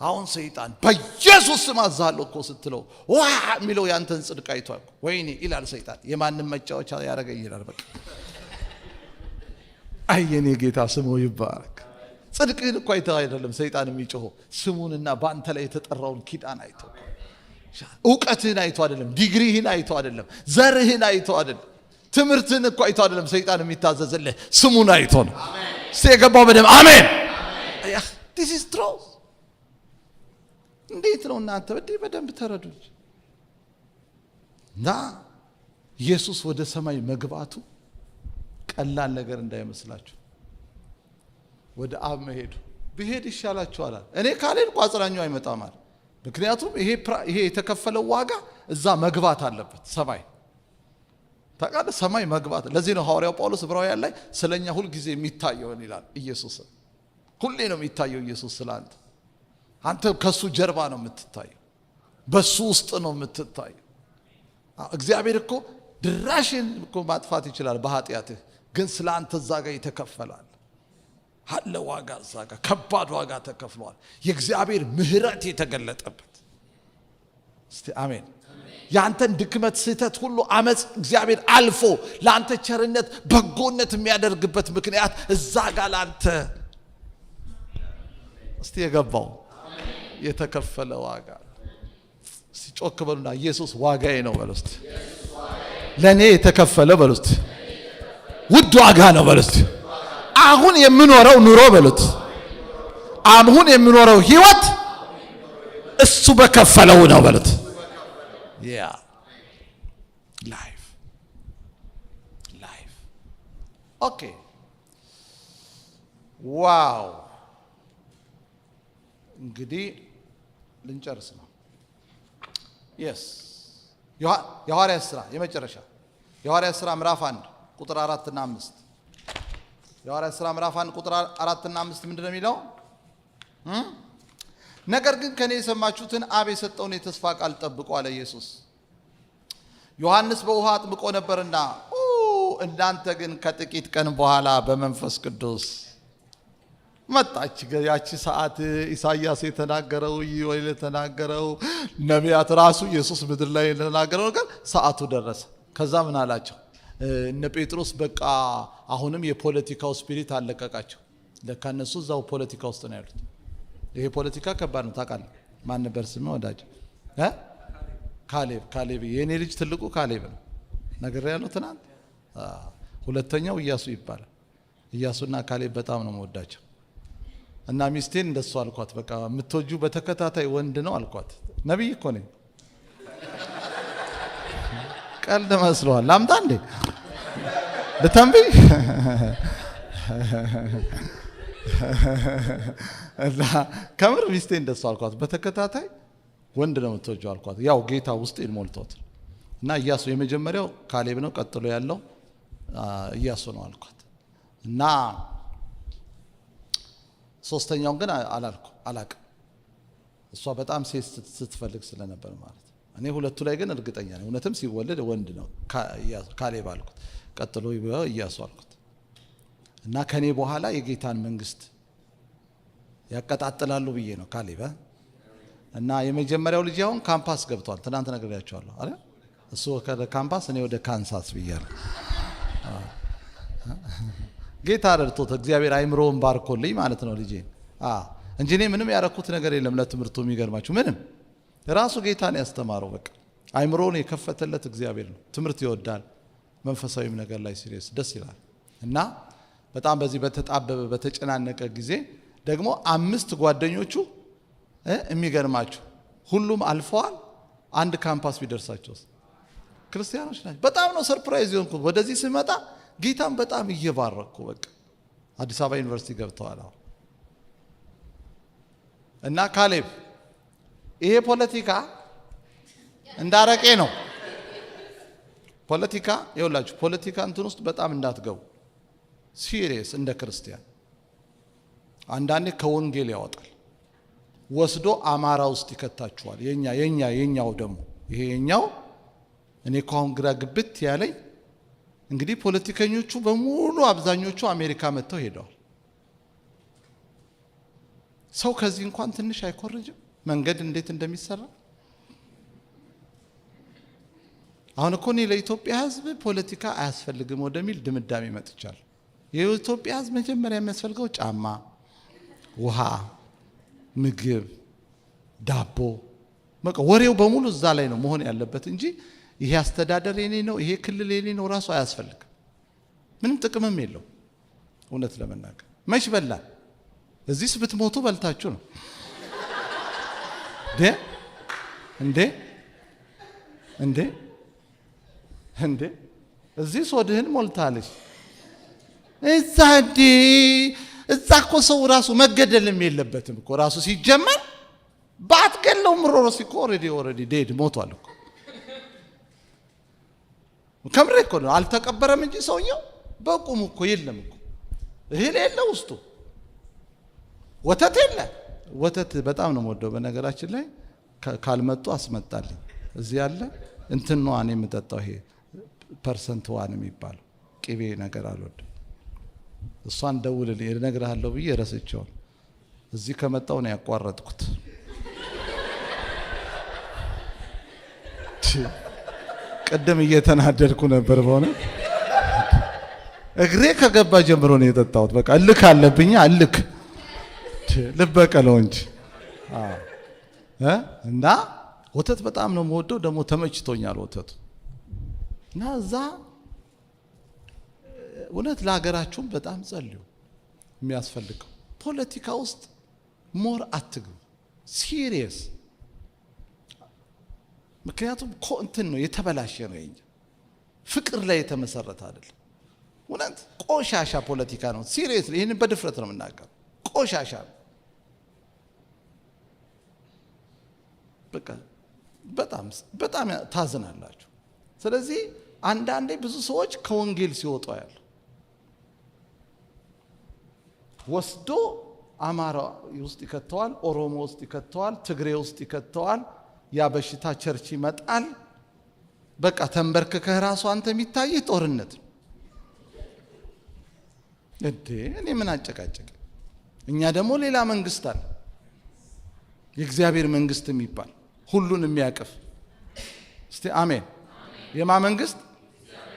አሁን ሰይጣን በኢየሱስ ስም አዛለሁ እኮ ስትለው ዋ የሚለው ያንተን ጽድቅ አይቷል ወይኔ ይላል ሰይጣን። የማንም መጫወቻ ያደረገኝ ይላል። በቃ አየኔ ጌታ ስሙ ይባረክ። ጽድቅህን እኮ አይተህ አይደለም ሰይጣን የሚጮኸው ስሙንና በአንተ ላይ የተጠራውን ኪዳን አይቶ እውቀትህን አይቶ አይደለም፣ ዲግሪህን አይቶ አይደለም፣ ዘርህን አይቶ አይደለም፣ ትምህርትህን እኮ አይቶ አይደለም ሰይጣን የሚታዘዝልህ ስሙን አይቶ ነው። እስቲ የገባው በደም አሜን። this is truth። እንዴት ነው እናንተ በደንብ ተረዱኝ። እና ኢየሱስ ወደ ሰማይ መግባቱ ቀላል ነገር እንዳይመስላችሁ። ወደ አብ መሄዱ ብሄድ ይሻላችኋል። እኔ ካልሄድኩ አጽናኙ አይመጣም አለ። ምክንያቱም ይሄ የተከፈለው ዋጋ እዛ መግባት አለበት ሰማይ። ታውቃለህ ሰማይ መግባት። ለዚህ ነው ሐዋርያው ጳውሎስ ዕብራውያን ላይ ስለኛ ሁሉ ጊዜ የሚታየውን ይላል። ኢየሱስ ሁሌ ነው የሚታየው ኢየሱስ ስላንተ። አንተ ከሱ ጀርባ ነው የምትታየው፣ በሱ ውስጥ ነው የምትታየው። እግዚአብሔር እኮ ድራሽን እኮ ማጥፋት ይችላል በኃጢአትህ፣ ግን ስላንተ እዛ ጋር ይተከፈላል አለ ዋጋ። እዛ ጋር ከባድ ዋጋ ተከፍሏል። የእግዚአብሔር ምሕረት የተገለጠበት። እስቲ አሜን። ያንተን ድክመት፣ ስህተት ሁሉ አመጽ እግዚአብሔር አልፎ ለአንተ ቸርነት፣ በጎነት የሚያደርግበት ምክንያት እዛ ጋር ላንተ እስቲ የገባው የተከፈለ ዋጋ። እስቲ ጮክ በሉና ኢየሱስ ዋጋዬ ነው በሉ እስቲ። ለኔ የተከፈለ በሉ እስቲ። ውድ ዋጋ ነው በሉ እስቲ። አሁን የምኖረው ኑሮ በሉት፣ አሁን የምኖረው ህይወት እሱ በከፈለው ነው በሉት። ያ ላይፍ ኦኬ ዋው። እንግዲህ ልንጨርስ ነው። የስ የሐዋርያት ሥራ የመጨረሻ የሐዋርያት ሥራ ምዕራፍ 1 ቁጥር 4 እና 5 የሐዋርያት ሥራ ምዕራፍ 1 ቁጥር 4 እና 5 ምንድነው የሚለው? ነገር ግን ከኔ የሰማችሁትን አብ የሰጠውን የተስፋ ቃል ጠብቁ አለ ኢየሱስ። ዮሐንስ በውሃ አጥምቆ ነበርና እናንተ ግን ከጥቂት ቀን በኋላ በመንፈስ ቅዱስ መጣች። ያቺ ሰዓት ኢሳይያስ የተናገረው፣ ዮኤል የተናገረው፣ ነቢያት ራሱ ኢየሱስ ምድር ላይ የተናገረው ነገር ሰዓቱ ደረሰ። ከዛ ምን አላቸው? እነ ጴጥሮስ በቃ አሁንም የፖለቲካው ስፒሪት አለቀቃቸው። ለካ እነሱ እዛው ፖለቲካ ውስጥ ነው ያሉት። ይሄ ፖለቲካ ከባድ ነው ታውቃለህ። ማን ነበር ስምህ ወዳጅ? ካሌብ የኔ ልጅ ትልቁ ካሌብ ነው ነገር ያለው ትናንት። ሁለተኛው ኢያሱ ይባላል። ኢያሱና ካሌብ በጣም ነው የምወዳቸው። እና ሚስቴን እንደሱ አልኳት፣ በቃ የምትወጁ በተከታታይ ወንድ ነው አልኳት። ነብይ እኮ ነኝ። ቀልድ መስሏል። ላምጣ እንዴ ልተንብይ? እና ከምር ሚስቴ እንደሱ አልኳት፣ በተከታታይ ወንድ ነው የምትወጁ አልኳት። ያው ጌታ ውስጥ ሞልቶት እና ኢያሱ የመጀመሪያው ካሌብ ነው፣ ቀጥሎ ያለው ኢያሱ ነው አልኳት። እና ሶስተኛውን ግን አላቅም። እሷ በጣም ሴት ስትፈልግ ስለነበር ማለት ነው። እኔ ሁለቱ ላይ ግን እርግጠኛ ነኝ። እውነትም ሲወለድ ወንድ ነው ካሌብ አልኩት፣ ቀጥሎ ኢያሱ አልኩት። እና ከኔ በኋላ የጌታን መንግስት ያቀጣጥላሉ ብዬ ነው ካሌብ። እና የመጀመሪያው ልጅ አሁን ካምፓስ ገብቷል። ትናንት ነግሬያቸዋለሁ አይደል? እሱ ወደ ካምፓስ፣ እኔ ወደ ካንሳስ ብያለሁ። ጌታ ረድቶት እግዚአብሔር አይምሮውን ባርኮልኝ ማለት ነው ልጄ እንጂ እኔ ምንም ያረኩት ነገር የለም ለትምህርቱ። የሚገርማችሁ ምንም ራሱ ጌታን ያስተማረው በቃ አይምሮውን የከፈተለት እግዚአብሔር ነው። ትምህርት ይወዳል፣ መንፈሳዊም ነገር ላይ ሲሪየስ ደስ ይላል። እና በጣም በዚህ በተጣበበ በተጨናነቀ ጊዜ ደግሞ 5 ጓደኞቹ የሚገርማችሁ ሁሉም አልፈዋል። አንድ ካምፓስ ቢደርሳቸውስ ክርስቲያኖች ናቸው። በጣም ነው ሰርፕራይዝ የሆንኩት ወደዚህ ስመጣ። ጌታን በጣም እየባረኩ በቃ አዲስ አበባ ዩኒቨርሲቲ ገብተዋል። እና ካሌብ ይሄ ፖለቲካ እንዳረቄ ነው። ፖለቲካ ይኸውላችሁ፣ ፖለቲካ እንትን ውስጥ በጣም እንዳትገቡ ሲሪየስ እንደ ክርስቲያን። አንዳንዴ ከወንጌል ያወጣል ወስዶ አማራ ውስጥ ይከታችኋል። የኛው ደግሞ ይሄ የኛው እኔ ከአሁን ግራ ግብት ያለኝ እንግዲህ ፖለቲከኞቹ በሙሉ አብዛኞቹ አሜሪካ መጥተው ሄደዋል። ሰው ከዚህ እንኳን ትንሽ አይኮርጅም? መንገድ እንዴት እንደሚሰራ አሁን እኮ እኔ ለኢትዮጵያ ሕዝብ ፖለቲካ አያስፈልግም ወደሚል ድምዳሜ መጥቻለሁ። የኢትዮጵያ ሕዝብ መጀመሪያ የሚያስፈልገው ጫማ፣ ውሃ፣ ምግብ፣ ዳቦ፣ በቃ ወሬው በሙሉ እዛ ላይ ነው መሆን ያለበት እንጂ ይሄ አስተዳደር የኔ ነው ይሄ ክልል የኔ ነው ራሱ አያስፈልግም። ምንም ጥቅምም የለው። እውነት ለመናገር መች በላን? እዚህስ ብትሞቱ በልታችሁ ነው እንዴ እዚህ ሶድህን ሞልታለች። እዛ እኮ ሰው ራሱ መገደልም የለበትም እኮ ራሱ ሲጀመር ባትገለው ምሮሮስ እኮ ኦሬዲ ዴድ ሞቷል እኮ። ከምሬ እኮ ነው። አልተቀበረም እንጂ ሰውየው በቁሙ እኮ የለም እኮ። እህል የለ ውስጡ፣ ወተት የለ። ወተት በጣም ነው የምወደው በነገራችን ላይ። ካልመጡ አስመጣልኝ። እዚህ ያለ እንትን ነው እኔ የምጠጣው ይሄ ፐርሰንት ዋን የሚባለው ቅቤ ነገር አልወድም። እሷን ደውልልኝ እነግርሃለሁ ብዬ ረስቼው እዚህ ከመጣው ነው ያቋረጥኩት። ቀደም እየተናደድኩ ነበር በእውነት። እግሬ ከገባ ጀምሮ ነው የጠጣሁት። በቃ እልክ አለብኝ እልክ ልበቀለው እንጂ እና ወተት በጣም ነው የምወደው። ደግሞ ተመችቶኛል ወተቱ እና እዛ እውነት ለሀገራችሁም በጣም ጸልዩ። የሚያስፈልገው ፖለቲካ ውስጥ ሞር አትግቡ። ሲሪየስ ምክንያቱም እንትን ነው የተበላሸ ነው። የኛ ፍቅር ላይ የተመሰረተ አይደለም። እውነት ቆሻሻ ፖለቲካ ነው። ሲሪየስ ይህን በድፍረት ነው የምናገረው። ቆሻሻ ነው በቃ። በጣም ታዝናላችሁ። ስለዚህ አንዳንዴ ብዙ ሰዎች ከወንጌል ሲወጡ ያሉ ወስዶ አማራ ውስጥ ይከተዋል፣ ኦሮሞ ውስጥ ይከተዋል፣ ትግሬ ውስጥ ይከተዋል። ያ በሽታ ቸርች ይመጣል። በቃ ተንበርክከህ ራሱ አንተ የሚታይ ጦርነት ነው እንዴ! እኔ ምን አጨቃጨቅ? እኛ ደግሞ ሌላ መንግስት አለ፣ የእግዚአብሔር መንግስት የሚባል ሁሉን የሚያቅፍ። እስቲ አሜን። የማ መንግስት?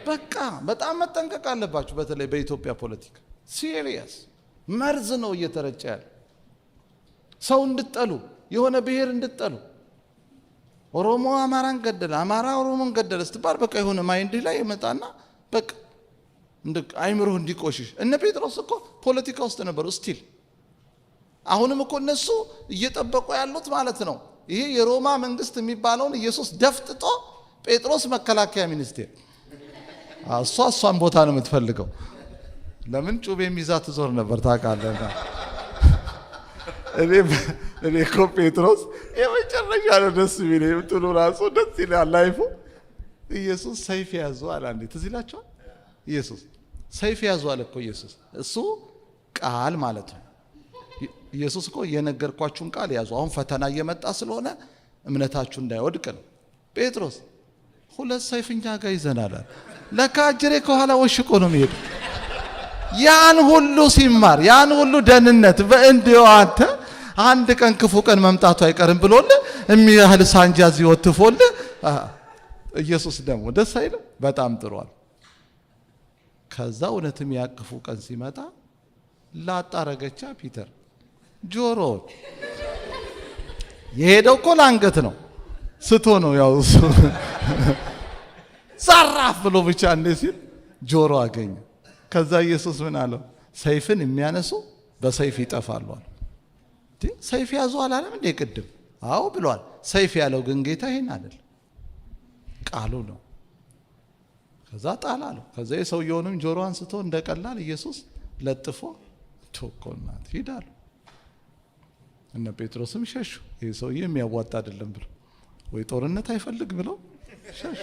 በቃ በጣም መጠንቀቅ አለባችሁ። በተለይ በኢትዮጵያ ፖለቲካ ሲሪየስ መርዝ ነው እየተረጨ ያለ። ሰው እንድጠሉ፣ የሆነ ብሔር እንድጠሉ። ኦሮሞ አማራን ገደለ፣ አማራ ኦሮሞን ገደለ ስትባል በቃ የሆነ ማይንድ ላይ ይመጣና በቃ አይምሮህ እንዲቆሽሽ። እነ ጴጥሮስ እኮ ፖለቲካ ውስጥ ነበሩ ስቲል። አሁንም እኮ እነሱ እየጠበቁ ያሉት ማለት ነው ይሄ የሮማ መንግስት የሚባለውን ኢየሱስ ደፍጥጦ ጴጥሮስ መከላከያ ሚኒስቴር። እሷን ቦታ ነው የምትፈልገው። ለምን ጩቤ የሚይዛ ትዞር ነበር ታውቃለህ። እኔ እኮ ጴጥሮስ የመጨረሻ ነው ደስ የሚል የምትሉ ራሱ ደስ ይላል ላይፉ። ኢየሱስ ሰይፍ ያዙ አለ አንዴ። ትዝ ይላችኋል? ኢየሱስ ሰይፍ ያዙ አለ እኮ ኢየሱስ። እሱ ቃል ማለት ነው። ኢየሱስ እኮ የነገርኳችሁን ቃል ያዙ። አሁን ፈተና እየመጣ ስለሆነ እምነታችሁ እንዳይወድቅ ነው። ጴጥሮስ ሁለት ሰይፍ እኛ ጋር ይዘናል። ለካ አጅሬ ከኋላ ወሽቆ ነው የሚሄዱ። ያን ሁሉ ሲማር ያን ሁሉ ደህንነት በእንዲው አንተ አንድ ቀን ክፉ ቀን መምጣቱ አይቀርም ብሎልህ የሚያህል ሳንጃ እዚህ ወትፎልህ ኢየሱስ ደግሞ ደስ አይልም? በጣም ጥሯል። ከዛ እውነትም ያክፉ ቀን ሲመጣ ላጣረገቻ ፒተር ጆሮ የሄደው እኮ ለአንገት ነው ስቶ ነው ያው እሱ ዘራፍ ብሎ ብቻ እንደ ሲል ጆሮ አገኘ። ከዛ ኢየሱስ ምን አለው? ሰይፍን የሚያነሱ በሰይፍ ይጠፋሉ አለ። ሰይፍ ያዙ አላለም እንዴ ቅድም? አዎ ብሏል። ሰይፍ ያለው ግን ጌታ ይሄን አይደል ቃሉ ነው። ከዛ ጣል አለው። ከዛ የሰውየውንም ጆሮ አንስቶ እንደቀላል ኢየሱስ ለጥፎ ቶኮናት ሂዳሉ። እነ ጴጥሮስም ሸሹ። ይሄ ሰውዬ የሚያዋጣ አይደለም ብሎ ወይ ጦርነት አይፈልግ ብለው ሸሹ።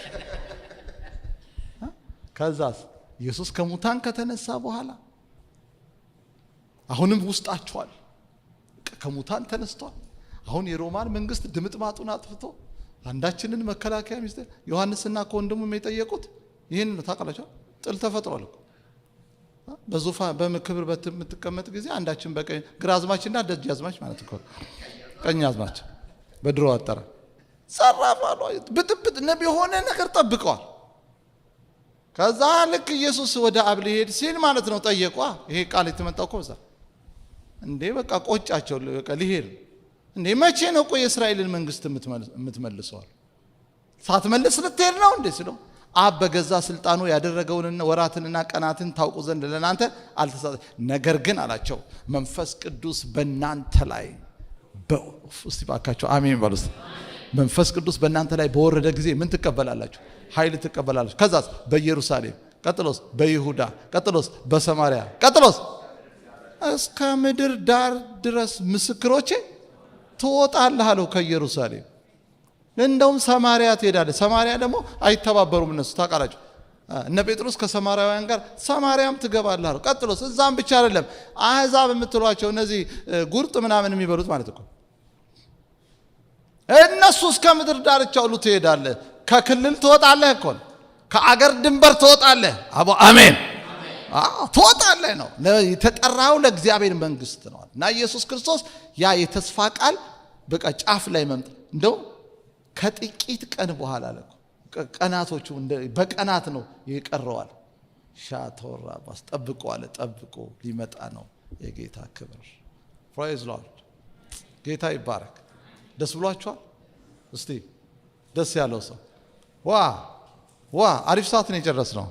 ከዛስ ኢየሱስ ከሙታን ከተነሳ በኋላ አሁንም ውስጣቸዋል ከሙታን ተነስቷል። አሁን የሮማን መንግስት ድምጥማጡን አጥፍቶ አንዳችንን መከላከያ ሚስጥር ዮሐንስና ከወንድሙ የጠየቁት ይሄን ነው። ታውቃላችሁ ጥል ተፈጥሯል እኮ በዙፋን በክብር በምትቀመጥ ጊዜ አንዳችን በቀኝ ግራዝማችና ደጃዝማች ማለት እኮ ቀኝ አዝማች በድሮ አጠራ ሰራፋሉ ብጥብጥ ነብ የሆነ ነገር ጠብቀዋል። ከዛ ልክ ኢየሱስ ወደ አብ ሊሄድ ሲል ማለት ነው ጠየቋ። ይሄ ቃል የተመጣው እኮ በዛ እንዴ በቃ ቆጫቸው በቃ ሊሄድ እንዴ መቼ ነው ቆይ የእስራኤልን መንግስት የምትመልሰው? ሳትመልስ ልትሄድ ነው እንዴ ሲለው አብ በገዛ ስልጣኑ ያደረገውንና ወራትንና ቀናትን ታውቁ ዘንድ ለናንተ አልተሰጠ። ነገር ግን አላቸው መንፈስ ቅዱስ በእናንተ ላይ እስቲ ባካችሁ አሜን በሉ። መንፈስ ቅዱስ በእናንተ ላይ በወረደ ጊዜ ምን ትቀበላላችሁ? ኃይል ትቀበላላችሁ። ከዛስ በኢየሩሳሌም፣ ቀጥሎስ በይሁዳ፣ ቀጥሎስ በሰማሪያ፣ ቀጥሎስ እስከ ምድር ዳር ድረስ ምስክሮቼ ትወጣለህ አለው። ከኢየሩሳሌም እንደውም ሰማሪያ ትሄዳለህ። ሰማሪያ ደግሞ አይተባበሩም እነሱ ታውቃላችሁ። እነ ጴጥሮስ ከሰማርያውያን ጋር ሰማርያም ትገባለህ አለው። ቀጥሎስ እዛም ብቻ አይደለም አህዛብ የምትሏቸው እነዚህ ጉርጥ ምናምን የሚበሉት ማለት እኮ እነሱ እስከ ምድር ዳርቻ ሁሉ ትሄዳለህ። ከክልል ትወጣለህ እኮ ከአገር ድንበር ትወጣለህ። አቦ አሜን ትወጣለህ ነው የተጠራው ለእግዚአብሔር መንግስት ነው። እና ኢየሱስ ክርስቶስ ያ የተስፋ ቃል በቃ ጫፍ ላይ መምጣት እንደው ከጥቂት ቀን በኋላ አለ ቀናቶቹ በቀናት ነው ይቀረዋል። ሻቶራ ባስ ጠብቀዋል። ጠብቆ ሊመጣ ነው የጌታ ክብር። ፕሬዝ ሎርድ ጌታ ይባረክ። ደስ ብሏችኋል? እስቲ ደስ ያለው ሰው ዋ አሪፍ ሰዓት ነው የጨረስነው።